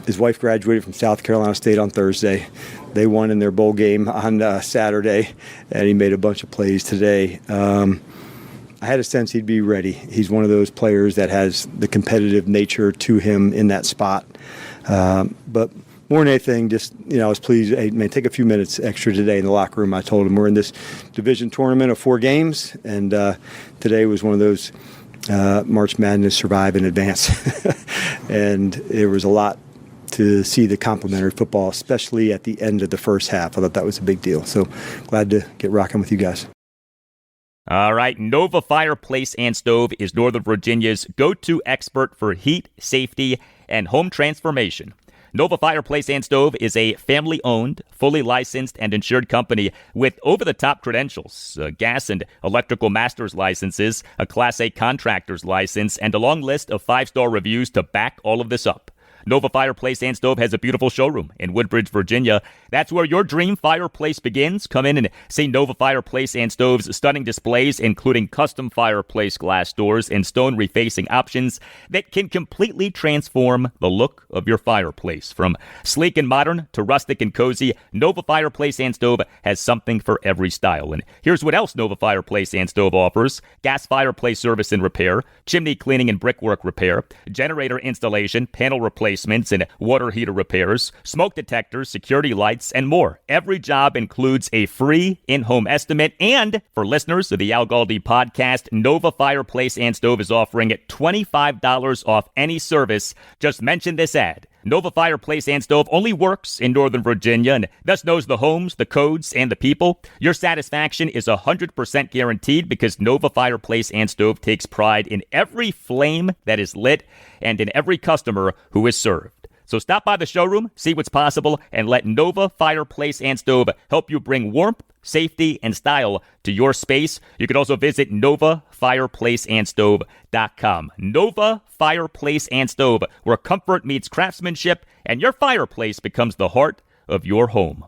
His wife graduated from South Carolina State on Thursday. They won in their bowl game on Saturday, and he made a bunch of plays today. I had a sense he'd be ready. He's one of those players that has the competitive nature to him in that spot. But more than anything, I was pleased. Hey, man, take a few minutes extra today in the locker room. I told him we're in this division tournament of 4 games, and today was one of those March Madness survive in advance. And there was a lot to see the complimentary football, especially at the end of the first half. I thought that was a big deal. So glad to get rocking with you guys. All right, Nova Fireplace and Stove is Northern Virginia's go-to expert for heat, safety, and home transformation. Nova Fireplace and Stove is a family-owned, fully licensed, and insured company with over-the-top credentials, gas and electrical master's licenses, a Class A contractor's license, and a long list of 5-star reviews to back all of this up. Nova Fireplace and Stove has a beautiful showroom in Woodbridge, Virginia. That's where your dream fireplace begins. Come in and see Nova Fireplace and Stove's stunning displays, including custom fireplace glass doors and stone refacing options that can completely transform the look of your fireplace. From sleek and modern to rustic and cozy, Nova Fireplace and Stove has something for every style. And here's what else Nova Fireplace and Stove offers: gas fireplace service and repair, chimney cleaning and brickwork repair, generator installation, panel replacement, replacements and water heater repairs, smoke detectors, security lights, and more. Every job includes a free in-home estimate. And for listeners of the Al Galdi podcast, Nova Fireplace and Stove is offering $25 off any service. Just mention this ad. Nova Fireplace and Stove only works in Northern Virginia and thus knows the homes, the codes, and the people. Your satisfaction is 100% guaranteed because Nova Fireplace and Stove takes pride in every flame that is lit and in every customer who is served. So stop by the showroom, see what's possible, and let Nova Fireplace and Stove help you bring warmth, safety, and style to your space. You can also visit NovaFireplaceandStove.com. Nova Fireplace and Stove, where comfort meets craftsmanship, and your fireplace becomes the heart of your home.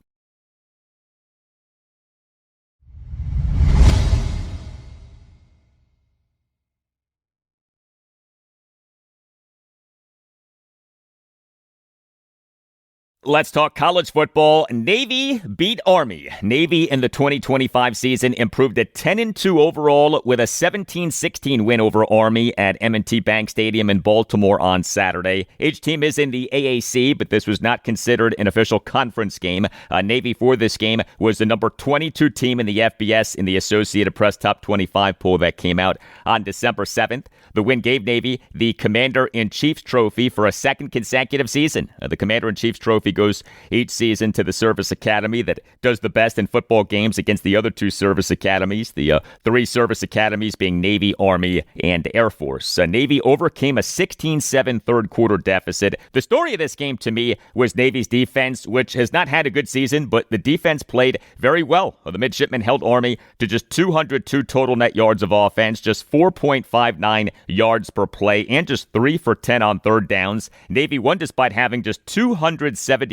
Let's talk college football. Navy beat Army. Navy in the 2025 season improved to 10-2 overall with a 17-16 win over Army at M&T Bank Stadium in Baltimore on Saturday. Each team is in the AAC, but this was not considered an official conference game. Navy for this game was the number 22 team in the FBS in the Associated Press Top 25 poll that came out on December 7th. The win gave Navy the Commander-in-Chief's Trophy for a second consecutive season. The Commander-in-Chief's Trophy goes each season to the service academy that does the best in football games against the other two service academies, the three service academies being Navy, Army, and Air Force. Navy overcame a 16-7 third quarter deficit. The story of this game to me was Navy's defense, which has not had a good season, but the defense played very well. The Midshipmen held Army to just 202 total net yards of offense, just 4.59 yards per play, and just 3 for 10 on third downs. Navy won despite having just 272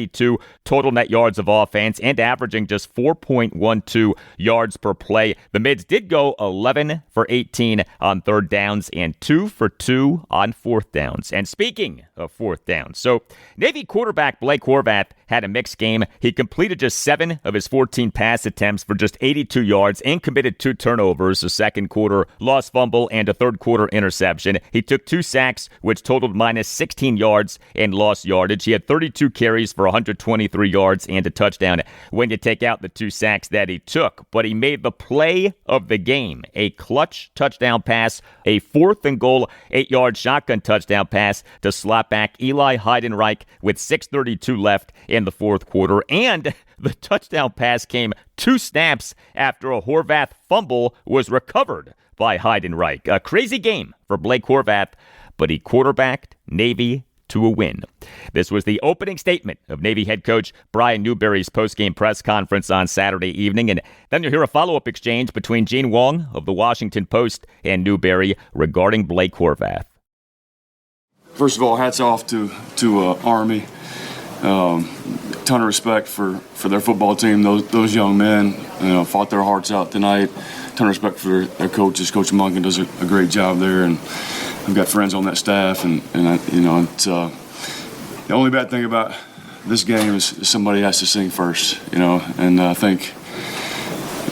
total net yards of offense and averaging just 4.12 yards per play. The Mids did go 11 for 18 on third downs and 2 for 2 on fourth downs. And speaking of fourth downs, so Navy quarterback Blake Horvath had a mixed game. He completed just 7 of his 14 pass attempts for just 82 yards and committed 2 turnovers, a second quarter lost fumble and a third quarter interception. He took 2 sacks, which totaled minus 16 yards and lost yardage. He had 32 carries for 123 yards and a touchdown when you take out the 2 sacks that he took. But he made the play of the game, a clutch touchdown pass, a 4th and goal 8-yard shotgun touchdown pass to slot back Eli Heidenreich with 6:32 left in the fourth quarter. And the touchdown pass came 2 snaps after a Horvath fumble was recovered by Heidenreich. A crazy game for Blake Horvath, but he quarterbacked Navy to a win. This was the opening statement of Navy head coach Brian Newberry's post-game press conference on Saturday evening, and then you'll hear a follow-up exchange between Gene Wong of the Washington Post and Newberry regarding Blake Horvath. First of all, hats off to Army. Ton of respect for their football team. Those young men, fought their hearts out tonight. Ton of respect for their coaches. Coach Munkin does a great job there, and I've got friends on that staff, and it's the only bad thing about this game is somebody has to sing first, and I think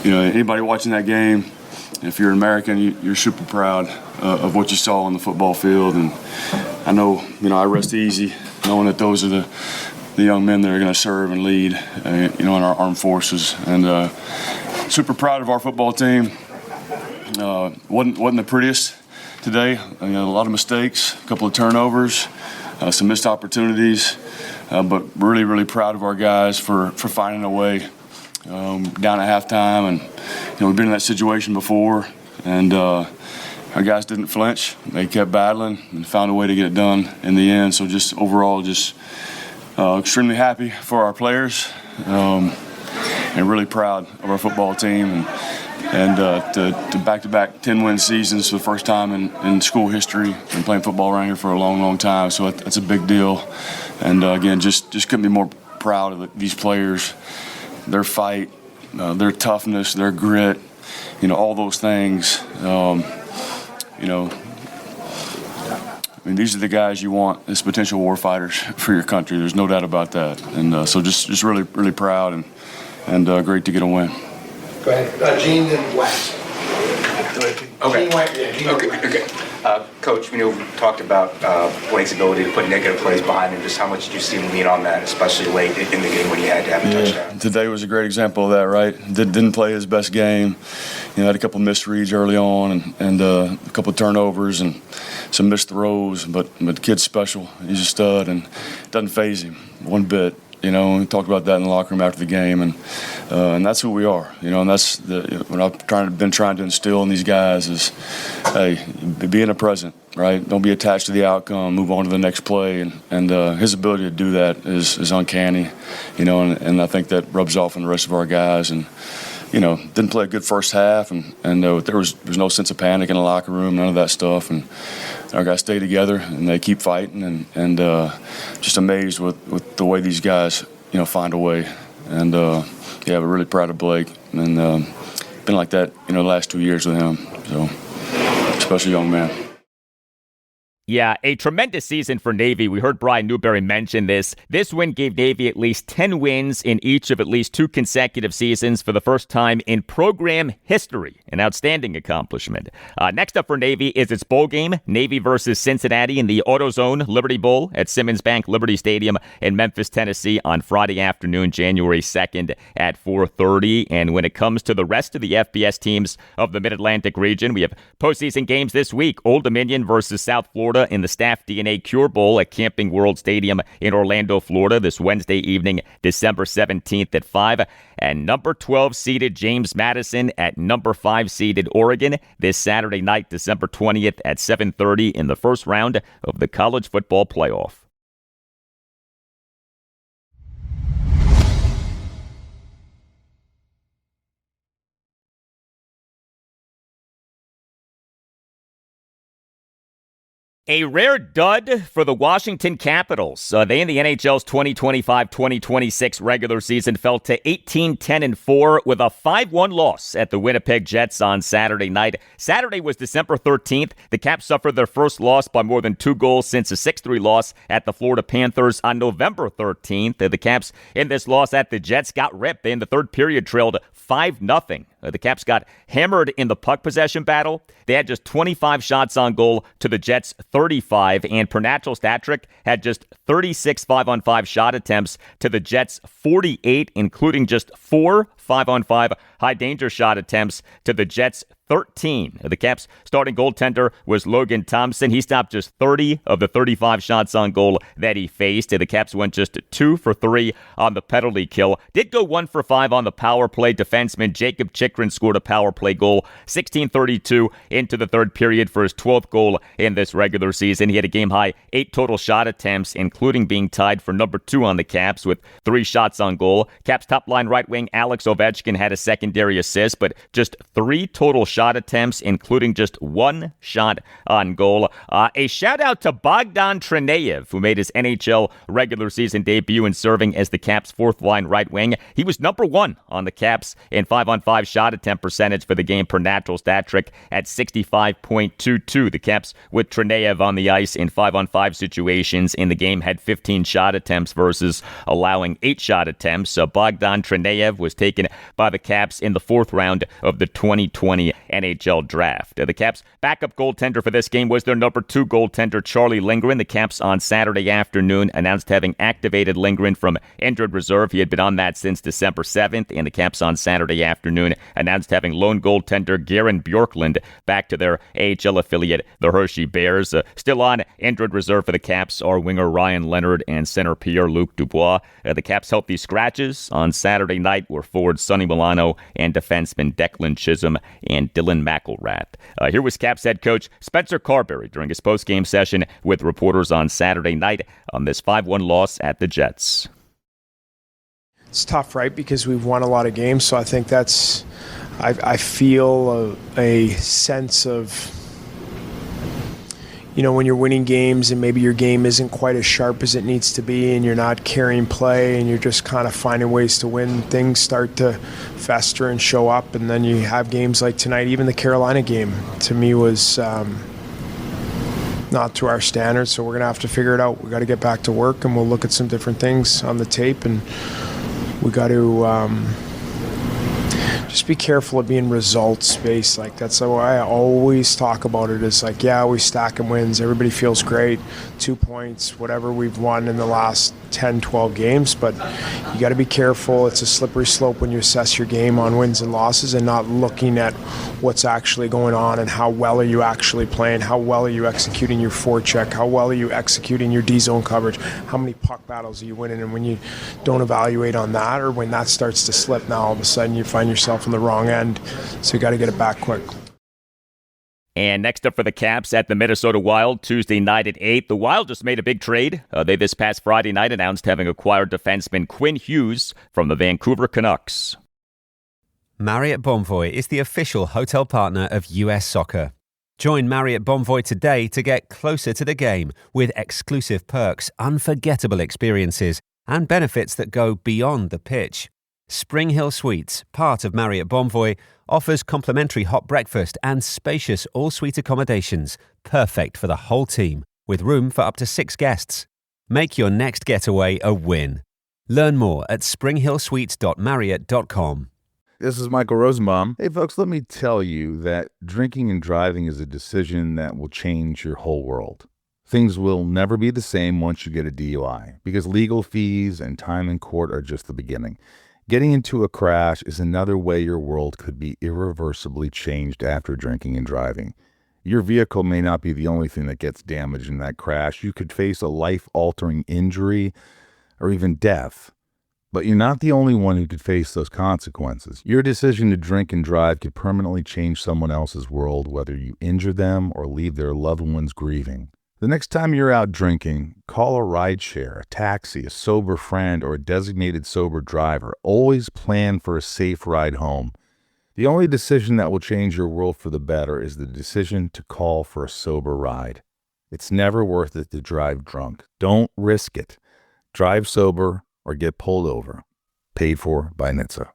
anybody watching that game, if you're an American, you're super proud of what you saw on the football field, and I know I rest easy knowing that those are the young men that are going to serve and lead in our armed forces, and super proud of our football team. Wasn't the prettiest today. A lot of mistakes, a couple of turnovers, some missed opportunities, but really, really proud of our guys for finding a way down at halftime. And we've been in that situation before, and our guys didn't flinch. They kept battling and found a way to get it done in the end. So just overall, extremely happy for our players, and really proud of our football team. And to back-to-back 10-win seasons for the first time in school history, and playing football around here for a long, long time. So that's a big deal. And again, just couldn't be more proud of these players, their fight, their toughness, their grit, all those things. These are the guys you want as potential war fighters for your country. There's no doubt about that. And so just really, really proud and great to get a win. Go ahead. Gene and Wax. Okay. Gene Wax. Yeah, Gene okay. Wax. Okay. Coach, we talked about Blake's ability to put negative plays behind him. Just how much did you see him lean on that, especially late in the game when he had to have a touchdown? Today was a great example of that, right? Didn't play his best game. Had a couple missed reads early on and a couple turnovers and some missed throws. But the kid's special. He's a stud and it doesn't faze him one bit. We talked about that in the locker room after the game, and that's who we are. And that's what I've been trying to instill in these guys is, hey, be in the present, right? Don't be attached to the outcome. Move on to the next play, and his ability to do that is uncanny, and I think that rubs off on the rest of our guys. And didn't play a good first half, and there was no sense of panic in the locker room, none of that stuff, and our guys stay together and they keep fighting, and just amazed with the way these guys find a way, and we're really proud of Blake, and been like that the last 2 years with him, so special young man. Yeah, a tremendous season for Navy. We heard Brian Newberry mention this. This win gave Navy at least 10 wins in each of at least 2 consecutive seasons for the first time in program history. An outstanding accomplishment. Next up for Navy is its bowl game. Navy versus Cincinnati in the AutoZone Liberty Bowl at Simmons Bank Liberty Stadium in Memphis, Tennessee on Friday afternoon, January 2nd at 4:30. And when it comes to the rest of the FBS teams of the Mid-Atlantic region, we have postseason games this week. Old Dominion versus South Florida in the Staff DNA Cure Bowl at Camping World Stadium in Orlando, Florida this Wednesday evening, December 17th at 5. And number 12 seeded James Madison at number 5 seeded Oregon this Saturday night, December 20th at 7:30 in the first round of the college football playoff. A rare dud for the Washington Capitals. They in the NHL's 2025-2026 regular season fell to 18-10-4 with a 5-1 loss at the Winnipeg Jets on Saturday night. Saturday was December 13th. The Caps suffered their first loss by more than 2 goals since a 6-3 loss at the Florida Panthers on November 13th. The Caps in this loss at the Jets got ripped. They in the third period trailed 5-0. The Caps got hammered in the puck possession battle. They had just 25 shots on goal to the Jets' 35, and per natural stat trick had just 36 5-on-5 shot attempts to the Jets' 48, including just 4 5-on-5 high-danger shot attempts to the Jets' 13. The Caps' starting goaltender was Logan Thompson. He stopped just 30 of the 35 shots on goal that he faced. The Caps went just 2 for 3 on the penalty kill. Did go 1 for 5 on the power play. Defenseman Jacob Chikrin scored a power play goal, 16:32 into the third period for his 12th goal in this regular season. He had a game-high 8 total shot attempts, including being tied for number 2 on the Caps with 3 shots on goal. Caps top-line right wing Alex Ovechkin had a secondary assist, but just 3 total shot attempts, including just 1 shot on goal. A shout-out to Bogdan Trineyev, who made his NHL regular season debut in serving as the Caps' fourth-line right wing. He was number 1 on the Caps in 5-on-5 shot attempt percentage for the game per natural stat trick at 65.22. The Caps with Trineyev on the ice in 5-on-5 situations in the game had 15 shot attempts versus allowing 8 shot attempts. Bogdan Trineyev was taken by the Caps in the 4th round of the 2020 NHL draft. The Caps' backup goaltender for this game was their number 2 goaltender, Charlie Lindgren. The Caps on Saturday afternoon announced having activated Lindgren from injured reserve. He had been on that since December 7th, and the Caps on Saturday afternoon announced having lone goaltender Garen Bjorklund back to their AHL affiliate, the Hershey Bears. Still on injured reserve for the Caps are winger Ryan Leonard and center Pierre-Luc Dubois. The Caps' healthy scratches on Saturday night were forward Sonny Milano and defenseman Declan Chisholm and Dylan McElrath. Here was Caps head coach Spencer Carberry during his post-game session with reporters on Saturday night on this 5-1 loss at the Jets. It's tough, right? Because we've won a lot of games, so I think that's I feel a sense of, when you're winning games and maybe your game isn't quite as sharp as it needs to be and you're not carrying play and you're just kind of finding ways to win, things start to fester and show up, and then you have games like tonight. Even the Carolina game, to me, was not to our standards, so we're going to have to figure it out. We got to get back to work, and we'll look at some different things on the tape, and we got to just be careful of being results-based. Like, that's the way I always talk about it, is like, yeah, we stack and wins. Everybody feels great. 2 points, whatever we've won in the last 10, 12 games. But you got to be careful. It's a slippery slope when you assess your game on wins and losses and not looking at what's actually going on and how well are you actually playing, how well are you executing your forecheck, how well are you executing your D-zone coverage, how many puck battles are you winning. And when you don't evaluate on that, or when that starts to slip, now all of a sudden you find yourself on the wrong end. So you got to get it back quick. And next up for the Caps at the Minnesota Wild, Tuesday night at 8. The Wild just made a big trade. They this past Friday night announced having acquired defenseman Quinn Hughes from the Vancouver Canucks. Marriott Bonvoy is the official hotel partner of US Soccer. Join Marriott Bonvoy today to get closer to the game with exclusive perks, unforgettable experiences, and benefits that go beyond the pitch. Spring Hill Suites, part of Marriott Bonvoy, offers complimentary hot breakfast and spacious all-suite accommodations, perfect for the whole team, with room for up to 6 guests. Make your next getaway a win. Learn more at springhillsuites.marriott.com. This is Michael Rosenbaum. Hey, folks, let me tell you that drinking and driving is a decision that will change your whole world. Things will never be the same once you get a DUI, because legal fees and time in court are just the beginning. Getting into a crash is another way your world could be irreversibly changed after drinking and driving. Your vehicle may not be the only thing that gets damaged in that crash. You could face a life-altering injury or even death. But you're not the only one who could face those consequences. Your decision to drink and drive could permanently change someone else's world, whether you injure them or leave their loved ones grieving. The next time you're out drinking, call a rideshare, a taxi, a sober friend, or a designated sober driver. Always plan for a safe ride home. The only decision that will change your world for the better is the decision to call for a sober ride. It's never worth it to drive drunk. Don't risk it. Drive sober or get pulled over. Paid for by NHTSA.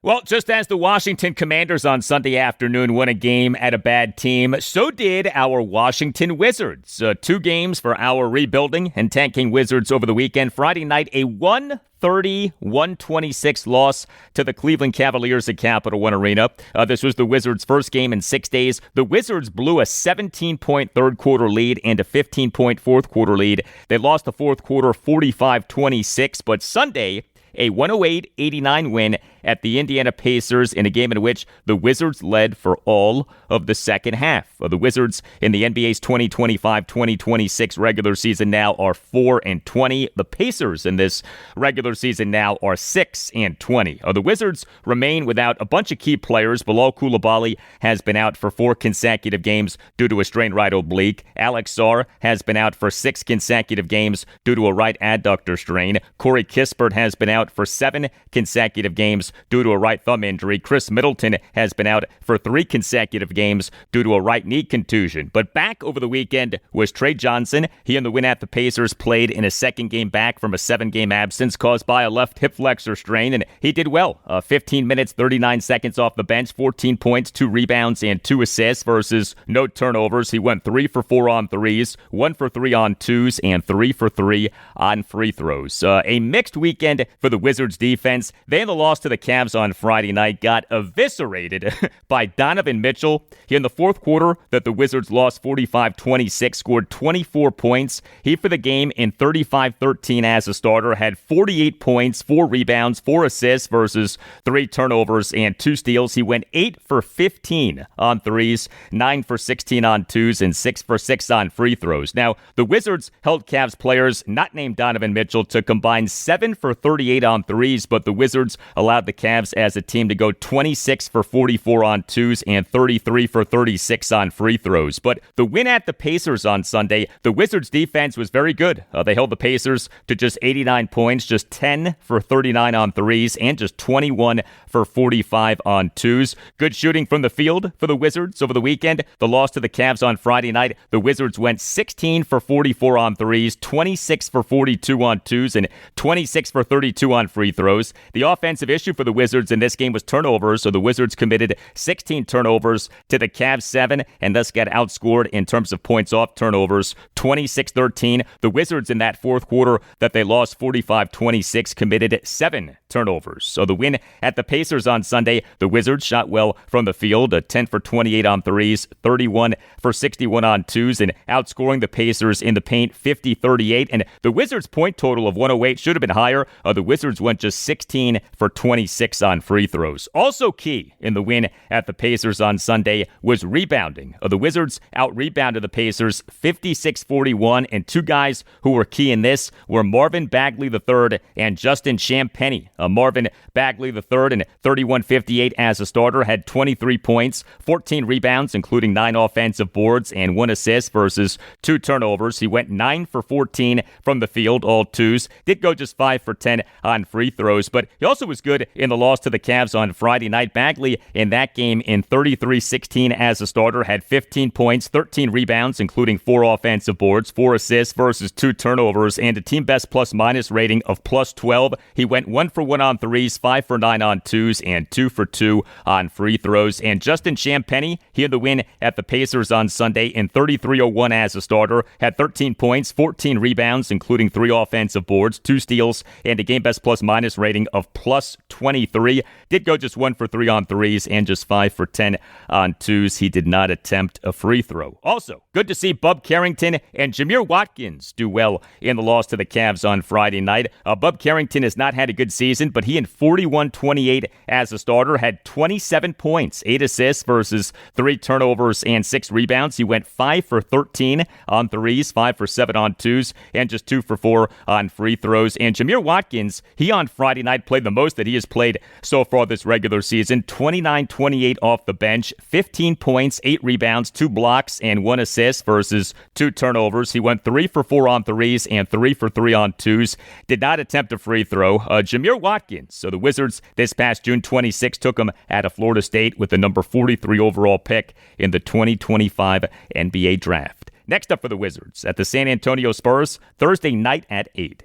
Well, just as the Washington Commanders on Sunday afternoon won a game at a bad team, so did our Washington Wizards. 2 games for our rebuilding and tanking Wizards over the weekend. Friday night, a 130-126 loss to the Cleveland Cavaliers at Capital One Arena. This was the Wizards' first game in 6 days. The Wizards blew a 17-point third-quarter lead and a 15-point fourth-quarter lead. They lost the fourth quarter 45-26, but Sunday, a 108-89 win at the Indiana Pacers in a game in which the Wizards led for all of the second half. The Wizards in the NBA's 2025-2026 regular season now are 4-20. The Pacers in this regular season now are 6-20. The Wizards remain without a bunch of key players. Bilal Coulibaly has been out for 4 consecutive games due to a strained right oblique. Alex Sarr has been out for 6 consecutive games due to a right adductor strain. Corey Kispert has been out for 7 consecutive games due to a right thumb injury. Chris Middleton has been out for 3 consecutive games due to a right knee contusion. But back over the weekend was Trey Johnson. He and the win at the Pacers played in a second game back from a 7-game absence caused by a left hip flexor strain, and he did well. 15 minutes, 39 seconds off the bench, 14 points, 2 rebounds, and 2 assists versus no turnovers. He went 3 for 4 on threes, 1 for 3 on twos, and 3 for 3 on free throws. A mixed weekend for the Wizards defense. They in the loss to the Cavs on Friday night got eviscerated by Donovan Mitchell. He in the fourth quarter that the Wizards lost 45-26 scored 24 points. He for the game in 35-13 as a starter had 48 points, 4 rebounds, 4 assists versus 3 turnovers and 2 steals. He went 8 for 15 on threes, 9 for 16 on twos, and 6 for 6 on free throws. Now, the Wizards held Cavs players not named Donovan Mitchell to combine 7 for 38 on threes, but the Wizards allowed the Cavs as a team to go 26 for 44 on twos and 33 for 36 on free throws. But the win at the Pacers on Sunday, the Wizards defense was very good. They held the Pacers to just 89 points, just 10 for 39 on threes, and just 21 for 45 on twos. Good shooting from the field for the Wizards over the weekend. The loss to the Cavs on Friday night, the Wizards went 16 for 44 on threes, 26 for 42 on twos, and 26 for 32 on free throws. The offensive issue for the Wizards in this game was turnovers, so the Wizards committed 16 turnovers to the Cavs 7, and thus got outscored in terms of points off turnovers, 26-13. The Wizards in that fourth quarter that they lost 45-26 committed 7 turnovers. So the win at the Pacers on Sunday, the Wizards shot well from the field, 10 for 28 on threes, 31 for 61 on twos, and outscoring the Pacers in the paint 50-38. And the Wizards' point total of 108 should have been higher. The Wizards went just 16 for 26 on free throws. Also key in the win at the Pacers on Sunday was rebounding. The Wizards out-rebounded the Pacers 56-41, and two guys who were key in this were Marvin Bagley III and Justin Champagnie. Marvin Bagley III, in 31-58 as a starter, had 23 points, 14 rebounds, including 9 offensive boards and 1 assist versus 2 turnovers. He went 9 for 14 from the field, all twos. Did go just 5 for 10 on free throws, but he also was good in the loss to the Cavs on Friday night. Bagley in that game in 33-16 as a starter had 15 points, 13 rebounds, including 4 offensive boards, 4 assists versus 2 turnovers, and a team best plus-minus rating of plus 12. He went 1 for 1 on threes, 5 for 9 on twos, and 2 for 2 on free throws. And Justin Champagnie, he had the win at the Pacers on Sunday in 33-01 as a starter, had 13 points, 14 rebounds, including 3 offensive boards, 2 steals, and a game best plus-minus rating of plus 23. Did go just 1 for 3 on threes and just 5 for 10 on twos. He did not attempt a free throw. Also, good to see Bub Carrington and Jameer Watkins do well in the loss to the Cavs on Friday night. Bub Carrington has not had a good season, but he in 41-28 as a starter had 27 points, 8 assists versus 3 turnovers and 6 rebounds. He went 5 for 13 on threes, 5 for 7 on twos, and just 2 for 4 on free throws. And Jameer Watkins, he on Friday night played the most that he has played so far this regular season, 29-28 off the bench, 15 points, 8 rebounds, 2 blocks, and 1 assist versus 2 turnovers. He went 3 for 4 on threes and 3 for 3 on twos. Did not attempt a free throw. Jameer Watkins, so the Wizards this past June 26 took him out of Florida State with the number 43 overall pick in the 2025 NBA Draft. Next up for the Wizards at the San Antonio Spurs, Thursday night at 8.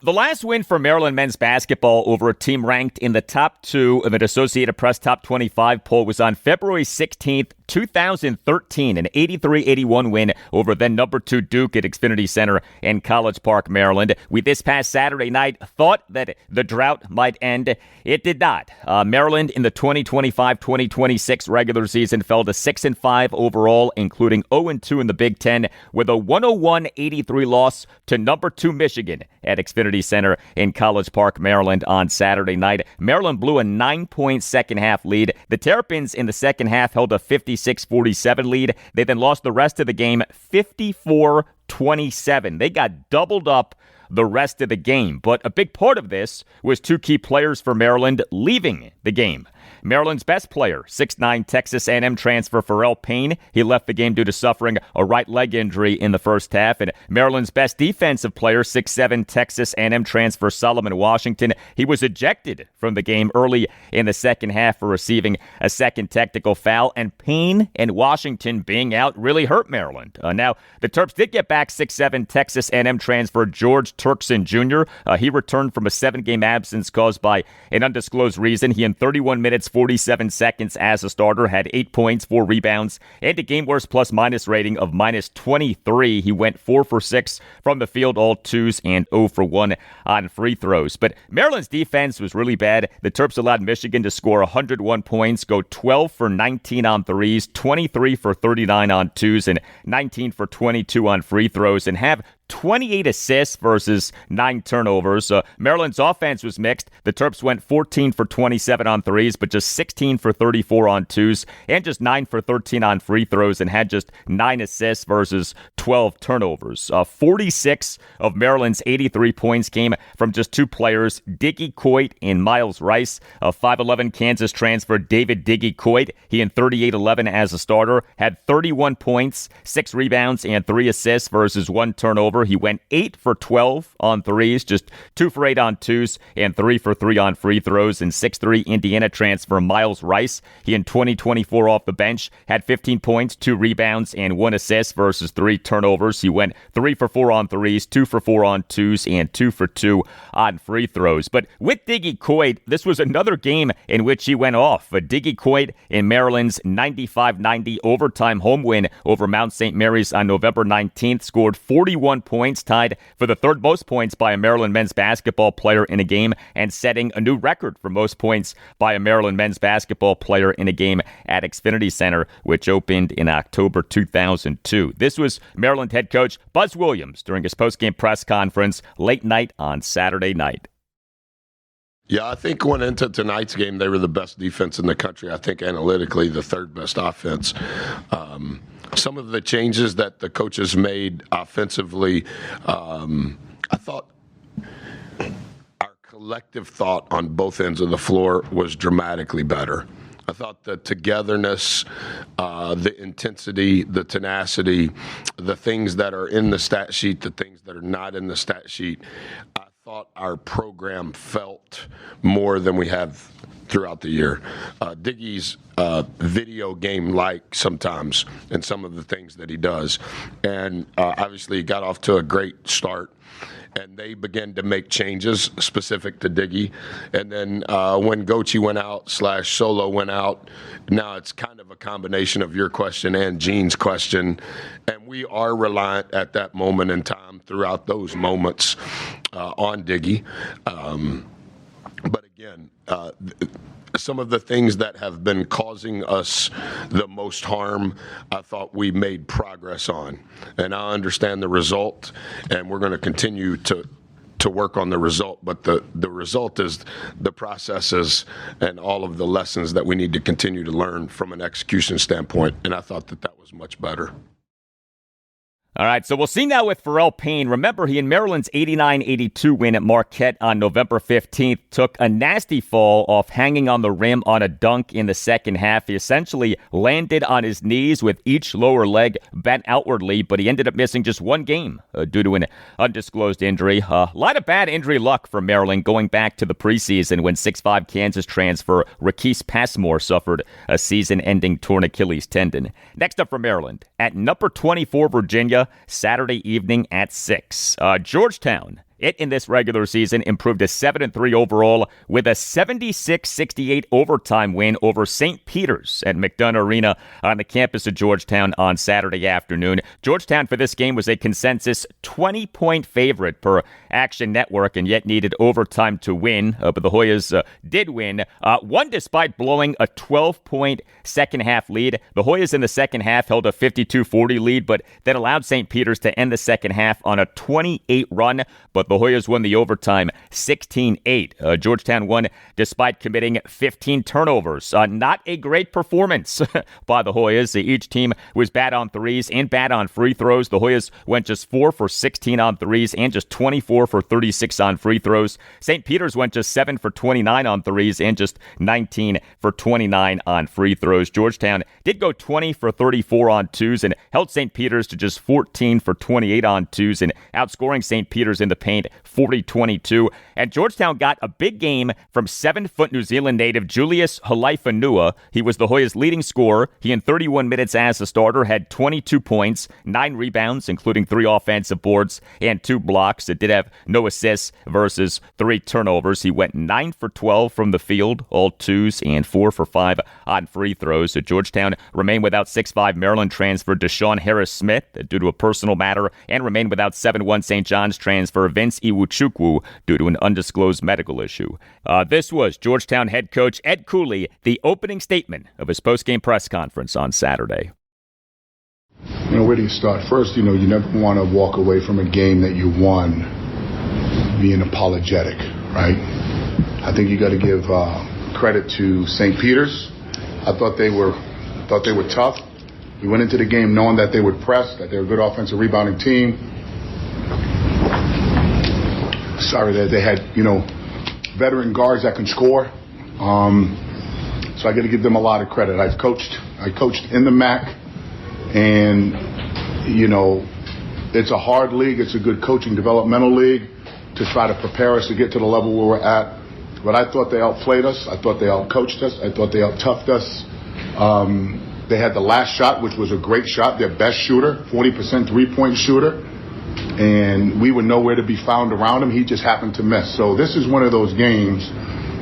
The last win for Maryland men's basketball over a team ranked in the top 2 of an Associated Press Top 25 poll was on February 16th, 2013, an 83-81 win over then number 2 Duke at Xfinity Center in College Park, Maryland. We this past Saturday night thought that the drought might end. It did not. Maryland in the 2025-2026 regular season fell to 6-5 overall, including 0-2 in the Big Ten, with a 101-83 loss to number 2 Michigan at Xfinity Center in College Park, Maryland on Saturday night. Maryland blew a 9-point second-half lead. The Terrapins in the second half held a 56-47 lead. They then lost the rest of the game 54-27. They got doubled up the rest of the game. But a big part of this was 2 key players for Maryland leaving the game. Maryland's best player, 6'9" Texas A&M transfer Pharrell Payne. He left the game due to suffering a right leg injury in the first half. And Maryland's best defensive player, 6'7" Texas A&M transfer Solomon Washington. He was ejected from the game early in the second half for receiving a second technical foul. And Payne and Washington being out really hurt Maryland. Now, the Terps did get back 6'7" Texas A&M transfer George Turkson Jr. He returned from a 7-game absence caused by an undisclosed reason. He in 31 minutes, 47 seconds as a starter, had 8 points, 4 rebounds, and a game worst plus-minus rating of minus 23. He went 4 for 6 from the field, all twos, and 0 for 1 on free throws. But Maryland's defense was really bad. The Terps allowed Michigan to score 101 points, go 12 for 19 on threes, 23 for 39 on twos, and 19 for 22 on free throws, and have 28 assists versus 9 turnovers. Maryland's offense was mixed. The Terps went 14 for 27 on threes, but just 16 for 34 on twos, and just 9 for 13 on free throws, and had just 9 assists versus 12 turnovers. 46 of Maryland's 83 points came from just 2 players, Diggy Coit and Miles Rice. 5'11" Kansas transfer David Diggy Coit, he in 38-11 as a starter, had 31 points, 6 rebounds, and 3 assists versus 1 turnover. Villanova. He went 8 for 12 on threes, just 2 for 8 on twos, and 3 for 3 on free throws. And 6'3" Indiana transfer Miles Rice. He in 2024 off the bench had 15 points, 2 rebounds, and 1 assist versus 3 turnovers. He went 3 for 4 on threes, 2 for 4 on twos, and 2 for 2 on free throws. But with Diggy Coit, this was another game in which he went off. Diggy Coit in Maryland's 95-90 overtime home win over Mount St. Mary's on November 19th scored 41 points, tied for the third most points by a Maryland men's basketball player in a game, and setting a new record for most points by a Maryland men's basketball player in a game at Xfinity Center, which opened in October 2002. This was Maryland head coach Buzz Williams during his postgame press conference late night on Saturday night. Yeah, I think going into tonight's game, they were the best defense in the country. I think analytically, the third best offense. Some of the changes that the coaches made offensively, I thought our collective thought on both ends of the floor was dramatically better. I thought the togetherness, the intensity, the tenacity, the things that are in the stat sheet, the things that are not in the stat sheet, I thought our program felt more than we have throughout the year. Diggy's video game-like sometimes in some of the things that he does. And obviously he got off to a great start. And they began to make changes specific to Diggy. And then when Gochi went out / Solo went out, now it's kind of a combination of your question and Gene's question. And we are reliant at that moment in time throughout those moments on Diggy. But again, some of the things that have been causing us the most harm, I thought we made progress on. And I understand the result, and we're going to continue to work on the result. But the result is the processes and all of the lessons that we need to continue to learn from an execution standpoint. And I thought that was much better. All right, so we'll see now with Pharrell Payne. Remember, he in Maryland's 89-82 win at Marquette on November 15th took a nasty fall off hanging on the rim on a dunk in the second half. He essentially landed on his knees with each lower leg bent outwardly, but he ended up missing just one game due to an undisclosed injury. A lot of bad injury luck for Maryland going back to the preseason when 6'5" Kansas transfer Rakese Passmore suffered a season-ending torn Achilles tendon. Next up for Maryland, at number 24, Virginia, Saturday evening at 6. Georgetown, it in this regular season improved to 7-3 overall with a 76-68 overtime win over St. Peter's at McDonough Arena on the campus of Georgetown on Saturday afternoon. Georgetown for this game was a consensus 20-point favorite per Action Network and yet needed overtime to win. But the Hoyas did win, won despite blowing a 12-point second-half lead. The Hoyas in the second half held a 52-40 lead, but then allowed St. Peter's to end the second half on a 28 run. But the Hoyas won the overtime 16-8. Georgetown won despite committing 15 turnovers. Not a great performance by the Hoyas. Each team was bad on threes and bad on free throws. The Hoyas went just 4 for 16 on threes and just 24 for 36 on free throws. St. Peter's went just 7 for 29 on threes and just 19 for 29 on free throws. Georgetown did go 20 for 34 on twos and held St. Peter's to just 14 for 28 on twos and outscoring St. Peter's in the paint 40-22. And Georgetown got a big game from 7-foot New Zealand native Julius Halaifanua. He was the Hoyas' leading scorer. He in 31 minutes as a starter had 22 points, 9 rebounds, including 3 offensive boards and 2 blocks. It did have no assists versus 3 turnovers. He went 9 for 12 from the field, all twos, and 4 for 5 on free throws. So Georgetown remained without 6'5" Maryland transfer Deshaun Harris-Smith due to a personal matter and remained without 7'1" St. John's transfer Vince Iwuchukwu due to an undisclosed medical issue. This was Georgetown head coach Ed Cooley, the opening statement of his postgame press conference on Saturday. Where do you start? First, you never want to walk away from a game that you won being apologetic, right? I think you got to give credit to St. Peter's. I thought they were tough. We went into the game knowing that they would press, that they're a good offensive rebounding team. Sorry that they had, veteran guards that can score. So I got to give them a lot of credit. I coached in the MAC, and It's a hard league. It's a good coaching developmental league to try to prepare us to get to the level where we're at. But I thought they outplayed us. I thought they outcoached us. I thought they out-toughed us. They had the last shot, which was a great shot, their best shooter, 40% three-point shooter. And we were nowhere to be found around him. He just happened to miss. So this is one of those games,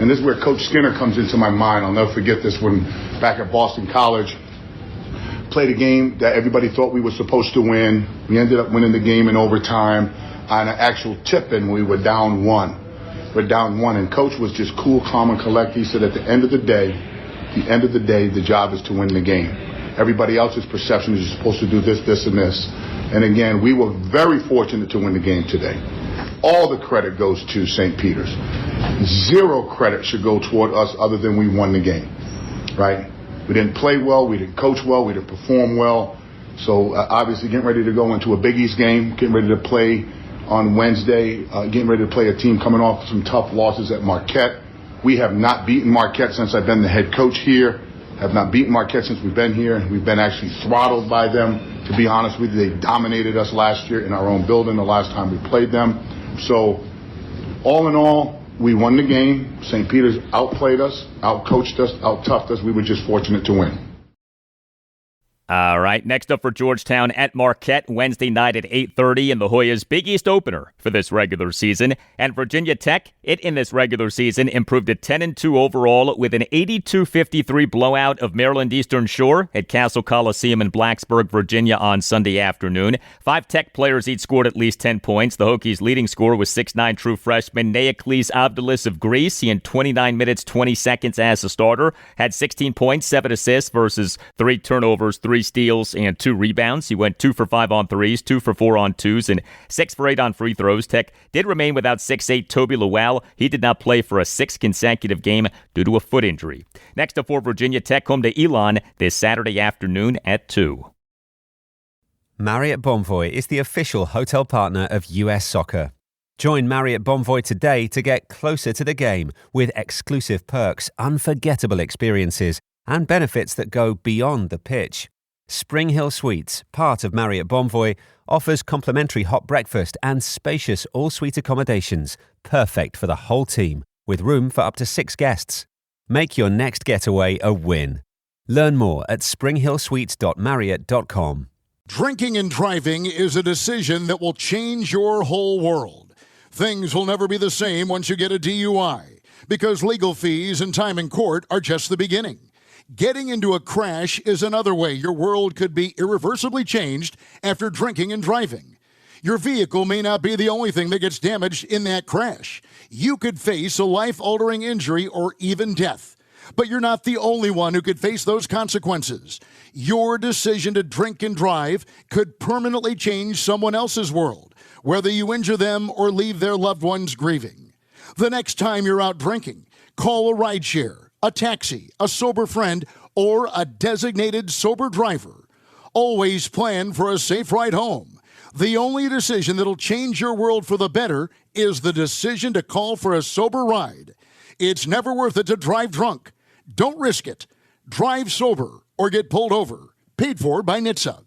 and this is where Coach Skinner comes into my mind. I'll never forget this when back at Boston College, played a game that everybody thought we were supposed to win. We ended up winning the game in overtime. On an actual tip-in, we were down one. We're down one, and Coach was just cool, calm, and collect. He said, at the end of the day, the job is to win the game. Everybody else's perception is you're supposed to do this, this, and this. And again, we were very fortunate to win the game today. All the credit goes to St. Peter's. Zero credit should go toward us other than we won the game, right? We didn't play well, we didn't coach well, we didn't perform well. So obviously getting ready to go into a Big East game, getting ready to play on Wednesday, getting ready to play a team coming off some tough losses at Marquette. We have not beaten Marquette since I've been the head coach here. Have not beaten Marquette since we've been here. We've been actually throttled by them. To be honest with you, they dominated us last year in our own building the last time we played them. So all in all, we won the game. St. Peter's outplayed us, outcoached us, out-toughed us. We were just fortunate to win. All right, next up for Georgetown at Marquette, Wednesday night at 8:30 in the Hoyas' Big East opener for this regular season. And Virginia Tech, in this regular season, improved to 10-2 overall with an 82-53 blowout of Maryland Eastern Shore at Castle Coliseum in Blacksburg, Virginia on Sunday afternoon. 5 Tech players each scored at least 10 points. The Hokies' leading scorer was 6'9" true freshman Neoklis Avdilis of Greece. He in 29 minutes, 20 seconds as a starter had 16 points, 7 assists versus 3 turnovers, 3 steals, and 2 rebounds. He went 2 for 5 on threes, 2 for 4 on twos, and 6 for 8 on free throws. Tech did remain without 6'8" Toby Lowell. He did not play for a 6th consecutive game due to a foot injury. Next up for Virginia Tech, home to Elon this Saturday afternoon at 2. Marriott Bonvoy is the official hotel partner of US Soccer. Join Marriott Bonvoy today to get closer to the game with exclusive perks, unforgettable experiences, and benefits that go beyond the pitch. Spring Hill Suites, part of Marriott Bonvoy, offers complimentary hot breakfast and spacious all-suite accommodations, perfect for the whole team, with room for up to 6 guests. Make your next getaway a win. Learn more at springhillsuites.marriott.com. Drinking and driving is a decision that will change your whole world. Things will never be the same once you get a DUI, because legal fees and time in court are just the beginning. Getting into a crash is another way your world could be irreversibly changed after drinking and driving. Your vehicle may not be the only thing that gets damaged in that crash. You could face a life-altering injury or even death. But you're not the only one who could face those consequences. Your decision to drink and drive could permanently change someone else's world, whether you injure them or leave their loved ones grieving. The next time you're out drinking, call a rideshare, a taxi, a sober friend, or a designated sober driver. Always plan for a safe ride home. The only decision that'll change your world for the better is the decision to call for a sober ride. It's never worth it to drive drunk. Don't risk it. Drive sober or get pulled over. Paid for by NHTSA.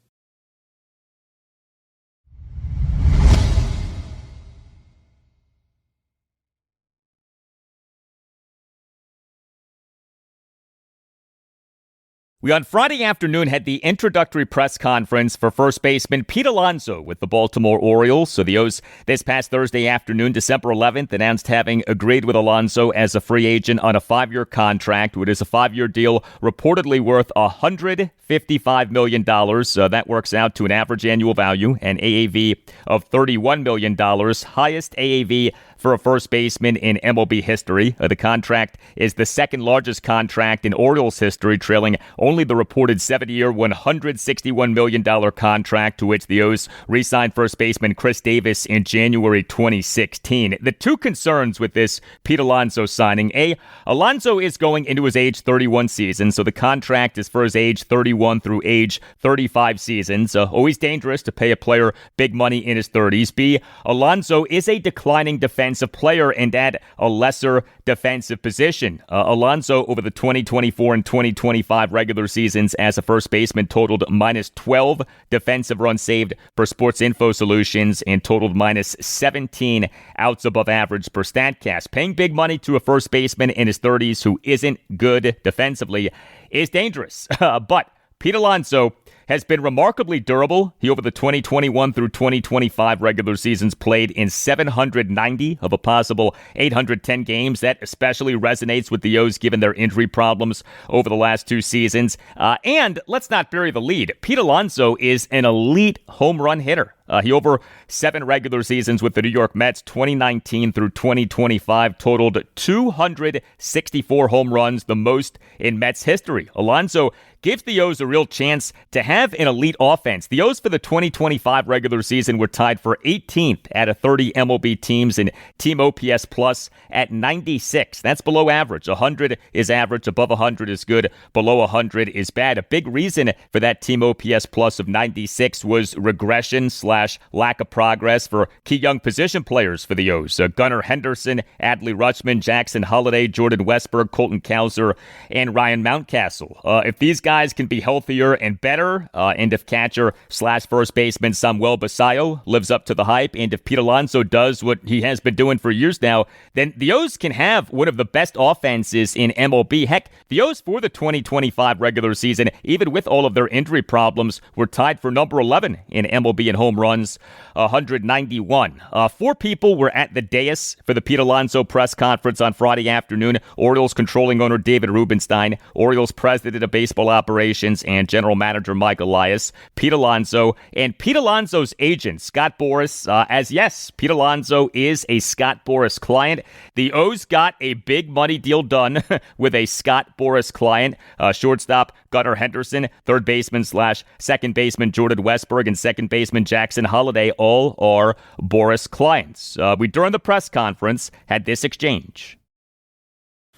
We on Friday afternoon had the introductory press conference for first baseman Pete Alonso with the Baltimore Orioles. So the O's this past Thursday afternoon, December 11th, announced having agreed with Alonso as a free agent on a 5-year contract. It is a 5-year deal reportedly worth $155 million. That works out to an average annual value, an AAV of $31 million, highest AAV for a first baseman in MLB history. The contract is the second largest contract in Orioles history, trailing only the reported 7-year, $161 million contract to which the O's re-signed first baseman Chris Davis in January 2016. The two concerns with this Pete Alonso signing: A, Alonso is going into his age 31 season, so the contract is for his age 31 through age 35 seasons. Always dangerous to pay a player big money in his 30s. B, Alonso is a declining defenseman defensive player and at a lesser defensive position. Alonso over the 2024 and 2025 regular seasons as a first baseman totaled minus 12 defensive runs saved per Sports Info Solutions and totaled minus 17 outs above average per StatCast. Paying big money to a first baseman in his 30s who isn't good defensively is dangerous. But Pete Alonso has been remarkably durable. He, over the 2021 through 2025 regular seasons, played in 790 of a possible 810 games. That especially resonates with the O's given their injury problems over the last two seasons. And let's not bury the lead. Pete Alonso is an elite home run hitter. He, over 7 regular seasons with the New York Mets, 2019 through 2025, totaled 264 home runs, the most in Mets history. Alonso gives the O's a real chance to have an elite offense. The O's for the 2025 regular season were tied for 18th out of 30 MLB teams in Team OPS Plus at 96. That's below average. 100 is average, above 100 is good, below 100 is bad. A big reason for that Team OPS Plus of 96 was regression / lack of progress for key young position players for the O's. Gunnar Henderson, Adley Rutschman, Jackson Holliday, Jordan Westburg, Colton Cowser, and Ryan Mountcastle. If these guys can be healthier and better, and if catcher / first baseman Samuel Basallo lives up to the hype, and if Pete Alonso does what he has been doing for years now, then the O's can have one of the best offenses in MLB. Heck, the O's for the 2025 regular season, even with all of their injury problems, were tied for number 11 in MLB in home runs, 191. 4 people were at the dais for the Pete Alonso press conference on Friday afternoon. Orioles controlling owner David Rubenstein, Orioles president of baseball operations and general manager Mike Elias, Pete Alonso, and Pete Alonso's agent, Scott Boras, as yes, Pete Alonso is a Scott Boras client. The O's got a big money deal done with a Scott Boras client. Shortstop Gunnar Henderson, third baseman / second baseman Jordan Westburg, and second baseman Jackson Holliday all are Boras clients. We, during the press conference, had this exchange.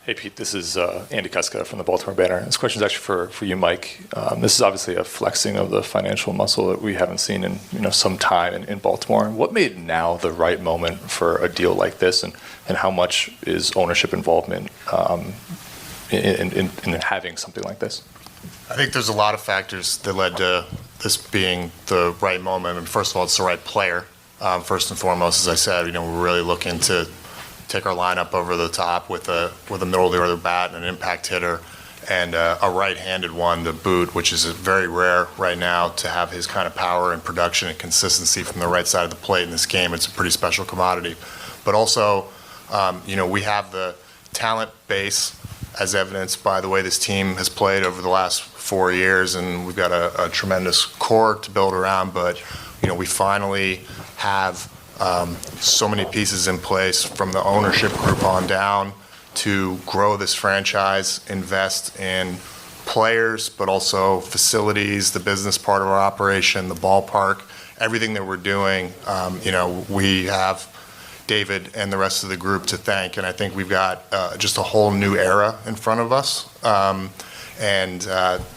Hey, Pete, this is Andy Kuska from the Baltimore Banner. This question is actually for you, Mike. This is obviously a flexing of the financial muscle that we haven't seen in some time in Baltimore. What made now the right moment for a deal like this, and how much is ownership involvement in having something like this? I think there's a lot of factors that led to this being the right moment. I mean, first of all, it's the right player. First and foremost, as I said, we're really looking to take our lineup over the top with a middle of the order bat and an impact hitter and a right-handed one to boot, which is very rare right now to have his kind of power and production and consistency from the right side of the plate in this game. It's a pretty special commodity. But also, we have the talent base as evidenced by the way this team has played over the last 4 years, and we've got a tremendous core to build around, but we finally have so many pieces in place from the ownership group on down to grow this franchise, invest in players, but also facilities, the business part of our operation, the ballpark, everything that we're doing. We have David and the rest of the group to thank, and I think we've got just a whole new era in front of us.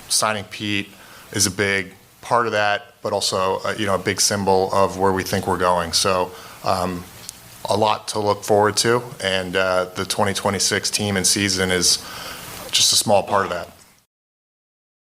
Signing Pete is a big part of that, but also a big symbol of where we think we're going. So a lot to look forward to, and the 2026 team and season is just a small part of that.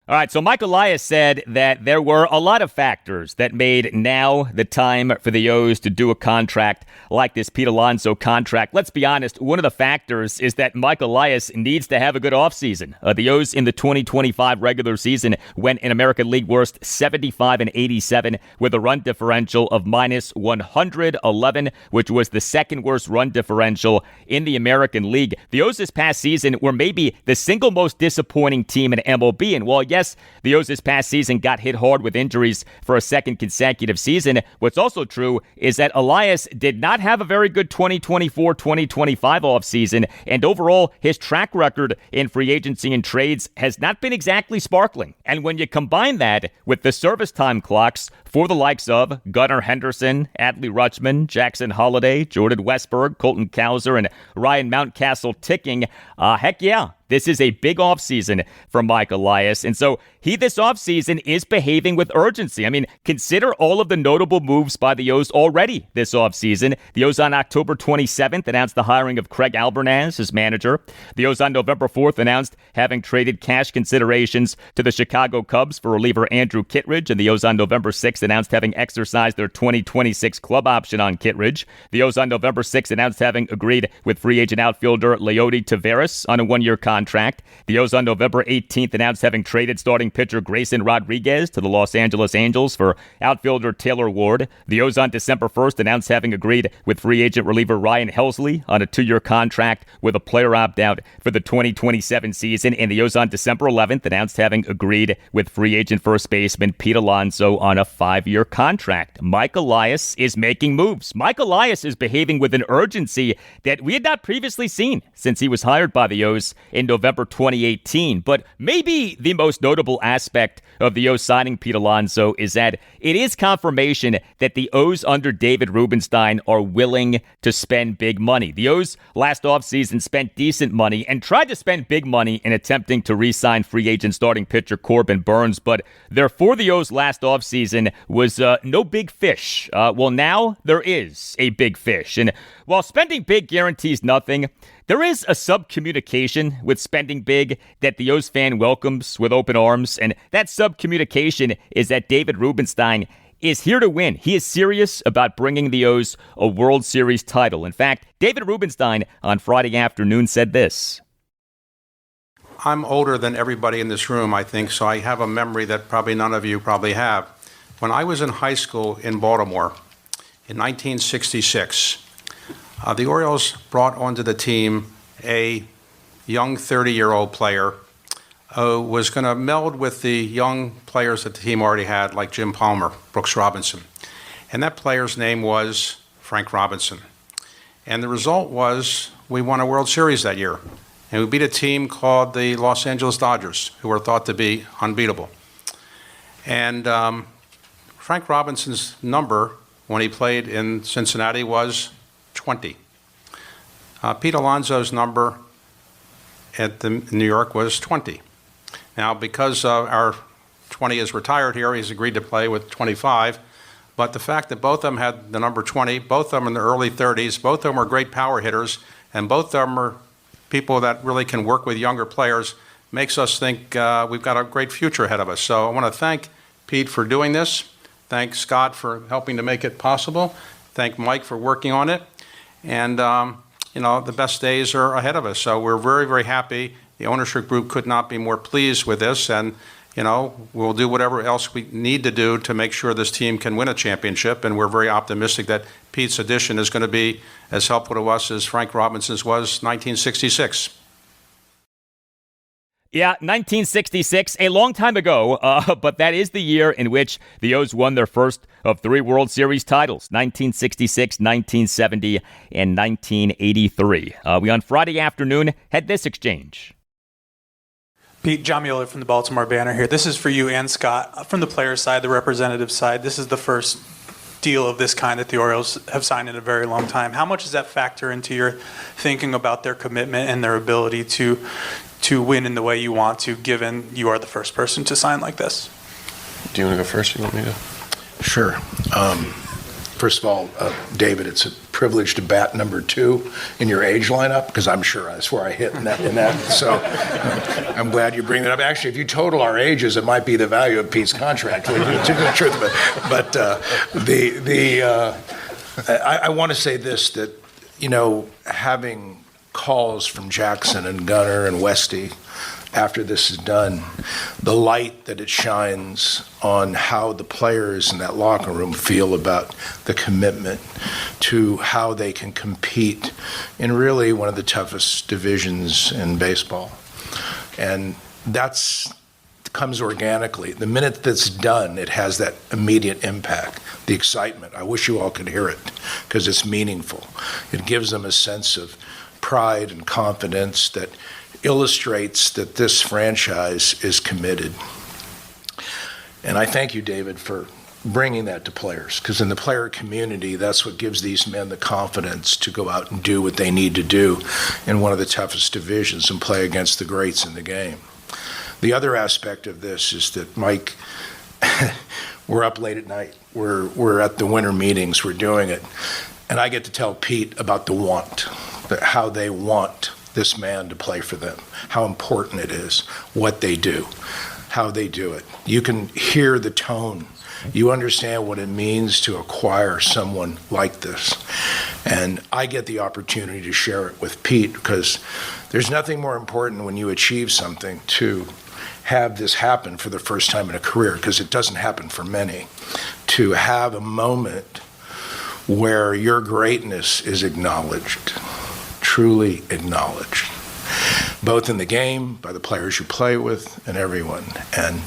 All right, so Mike Elias said that there were a lot of factors that made now the time for the O's to do a contract like this Pete Alonso contract. Let's be honest, one of the factors is that Mike Elias needs to have a good offseason. The O's in the 2025 regular season went in American League worst 75-87 with a run differential of minus 111, which was the second worst run differential in the American League. The O's this past season were maybe the single most disappointing team in MLB, and while yes, the O's this past season got hit hard with injuries for a second consecutive season, what's also true is that Elias did not have a very good 2024-2025 offseason, and overall, his track record in free agency and trades has not been exactly sparkling. And when you combine that with the service time clocks for the likes of Gunnar Henderson, Adley Rutschman, Jackson Holliday, Jordan Westburg, Colton Cowser, and Ryan Mountcastle ticking, heck yeah, this is a big offseason for Mike Elias. And so he this offseason is behaving with urgency. I mean, consider all of the notable moves by the O's already this offseason. The O's on October 27th announced the hiring of Craig Albernaz as manager. The O's on November 4th announced having traded cash considerations to the Chicago Cubs for reliever Andrew Kittredge, and the O's on November 6th announced having exercised their 2026 club option on Kittredge. The O's on November 6th announced having agreed with free agent outfielder Leody Taveras on a one-year contract. The O's on November 18th announced having traded starting pitcher Grayson Rodriguez to the Los Angeles Angels for outfielder Taylor Ward. The O's on December 1st announced having agreed with free agent reliever Ryan Helsley on a 2-year contract with a player opt-out for the 2027 season. And the O's on December 11th announced having agreed with free agent first baseman Pete Alonso on a 5-year contract. Mike Elias is making moves. Mike Elias is behaving with an urgency that we had not previously seen since he was hired by the O's in November 2018. But maybe the most notable aspect of the O's signing Pete Alonso is that it is confirmation that the O's under David Rubenstein are willing to spend big money. The O's last offseason spent decent money and tried to spend big money in attempting to re-sign free agent starting pitcher Corbin Burns, but therefore the O's last offseason was no big fish. Well, now there is a big fish. And while spending big guarantees nothing, there is a sub-communication with spending big that the O's fan welcomes with open arms, and that sub-communication is that David Rubenstein is here to win. He is serious about bringing the O's a World Series title. In fact, David Rubenstein on Friday afternoon said this. I'm older than everybody in this room, I think, so I have a memory that probably none of you probably have. When I was in high school in Baltimore in 1966, the Orioles brought onto the team a young 30-year-old player who was going to meld with the young players that the team already had, like Jim Palmer, Brooks Robinson. And that player's name was Frank Robinson. And the result was we won a World Series that year. And we beat a team called the Los Angeles Dodgers, who were thought to be unbeatable. And Frank Robinson's number when he played in Cincinnati was 20. Pete Alonso's number at New York was 20. Now, because our 20 is retired here, he's agreed to play with 25. But the fact that both of them had the number 20, both of them in their early 30s, both of them are great power hitters, and both of them are people that really can work with younger players, makes us think we've got a great future ahead of us. So I want to thank Pete for doing this. Thank Scott for helping to make it possible. Thank Mike for working on it. And, the best days are ahead of us. So we're very, very happy. The ownership group could not be more pleased with this. And, we'll do whatever else we need to do to make sure this team can win a championship. And we're very optimistic that Pete's addition is going to be as helpful to us as Frank Robinson's was 1966. Yeah, 1966, a long time ago, but that is the year in which the O's won their first of 3 World Series titles, 1966, 1970, and 1983. We on Friday afternoon had this exchange. Pete, John Mueller from the Baltimore Banner here. This is for you and Scott. From the player side, the representative side, this is the first deal of this kind that the Orioles have signed in a very long time. How much does that factor into your thinking about their commitment and their ability to win in the way you want to, given you are the first person to sign like this? Do you want to go first or you want me to? Sure. First of all, David, it's a privilege to bat number 2 in your age lineup, because I'm sure that's where I hit in that. So I'm glad you bring that up. Actually, if you total our ages, it might be the value of Pete's contract. To the truth, but I want to say this, that, having calls from Jackson and Gunnar and Westy after this is done, the light that it shines on how the players in that locker room feel about the commitment to how they can compete in really one of the toughest divisions in baseball. And that's comes organically. The minute that's done, it has that immediate impact, the excitement. I wish you all could hear it, because it's meaningful. It gives them a sense of pride and confidence that illustrates that this franchise is committed. And I thank you, David, for bringing that to players, because in the player community, that's what gives these men the confidence to go out and do what they need to do in one of the toughest divisions and play against the greats in the game. The other aspect of this is that, Mike, we're up late at night. We're at the winter meetings. We're doing it. And I get to tell Pete about the want, how they want this man to play for them, how important it is, what they do, how they do it. You can hear the tone. You understand what it means to acquire someone like this. And I get the opportunity to share it with Pete, because there's nothing more important when you achieve something to have this happen for the first time in a career, because it doesn't happen for many, to have a moment where your greatness is acknowledged, truly acknowledged, both in the game, by the players you play with, and everyone. And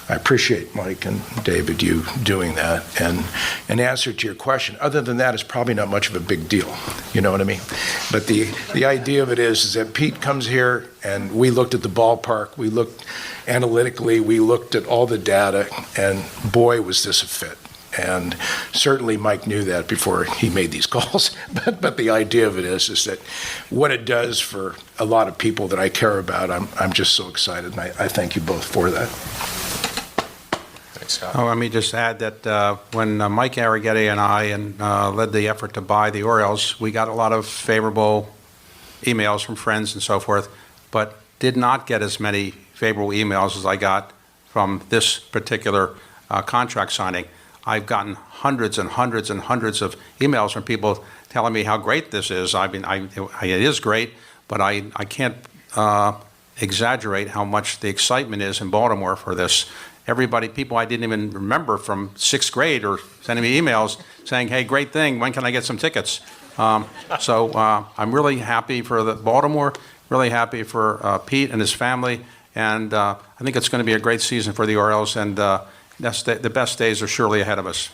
I appreciate, Mike and David, you doing that. And in answer to your question, other than that, it's probably not much of a big deal. You know what I mean? But the idea of it is that Pete comes here, and we looked at the ballpark, we looked analytically, we looked at all the data, and boy, was this a fit. And certainly Mike knew that before he made these calls. But the idea of it is that what it does for a lot of people that I care about, I'm just so excited. And I thank you both for that. Thanks, Scott. Let me just add that when Mike Arrighetti and I led the effort to buy the Orioles, we got a lot of favorable emails from friends and so forth, but did not get as many favorable emails as I got from this particular contract signing. I've gotten hundreds and hundreds and hundreds of emails from people telling me how great this is. I mean, it is great, but I can't exaggerate how much the excitement is in Baltimore for this. People I didn't even remember from sixth grade are sending me emails saying, hey, great thing, when can I get some tickets? So I'm really happy for Baltimore, really happy for Pete and his family, and I think it's going to be a great season for the Orioles, and the best days are surely ahead of us.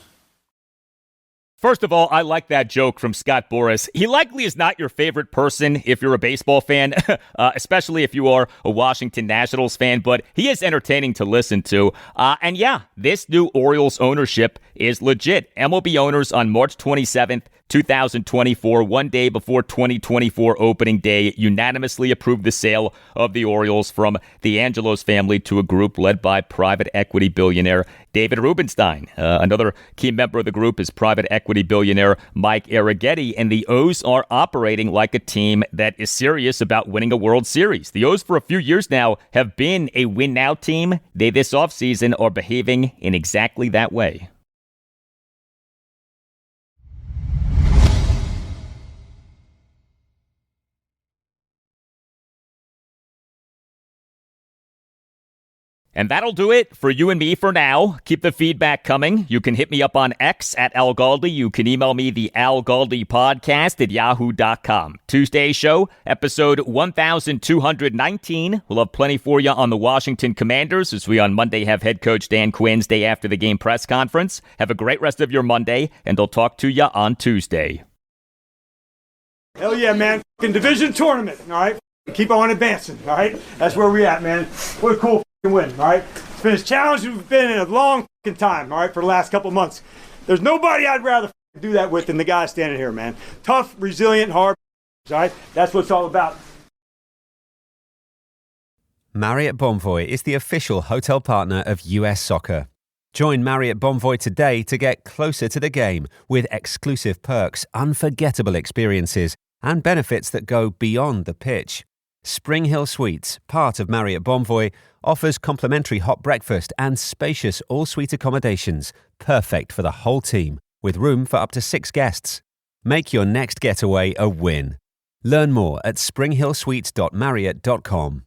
First of all, I like that joke from Scott Boras. He likely is not your favorite person if you're a baseball fan, especially if you are a Washington Nationals fan, but he is entertaining to listen to. And yeah, this new Orioles ownership is legit. MLB owners on March 27th, 2024, one day before 2024 opening day, unanimously approved the sale of the Orioles from the Angelos family to a group led by private equity billionaire David Rubenstein. Another key member of the group is private equity billionaire Mike Arrighetti, and the O's are operating like a team that is serious about winning a World Series. The O's for a few years now have been a win-now team. They this offseason are behaving in exactly that way. And that'll do it for you and me for now. Keep the feedback coming. You can hit me up on X at Al Galdi. You can email me the Al Galdi podcast at yahoo.com. Tuesday's show, episode 1219. We'll have plenty for you on the Washington Commanders as we on Monday have head coach Dan Quinn's day after the game press conference. Have a great rest of your Monday, and I'll talk to you on Tuesday. Hell yeah, man. Division tournament, all right? Keep on advancing, all right? That's where we at, man. What a cool win, all right? It's been as challenging as we've been in a long time, all right, for the last couple of months. There's nobody I'd rather do that with than the guy standing here, man. Tough, resilient, hard, all right? That's what it's all about. Marriott Bonvoy is the official hotel partner of US Soccer. Join Marriott Bonvoy today to get closer to the game with exclusive perks, unforgettable experiences, and benefits that go beyond the pitch. Spring Hill Suites, part of Marriott Bonvoy, offers complimentary hot breakfast and spacious all-suite accommodations, perfect for the whole team, with room for up to 6 guests. Make your next getaway a win. Learn more at springhillsuites.marriott.com.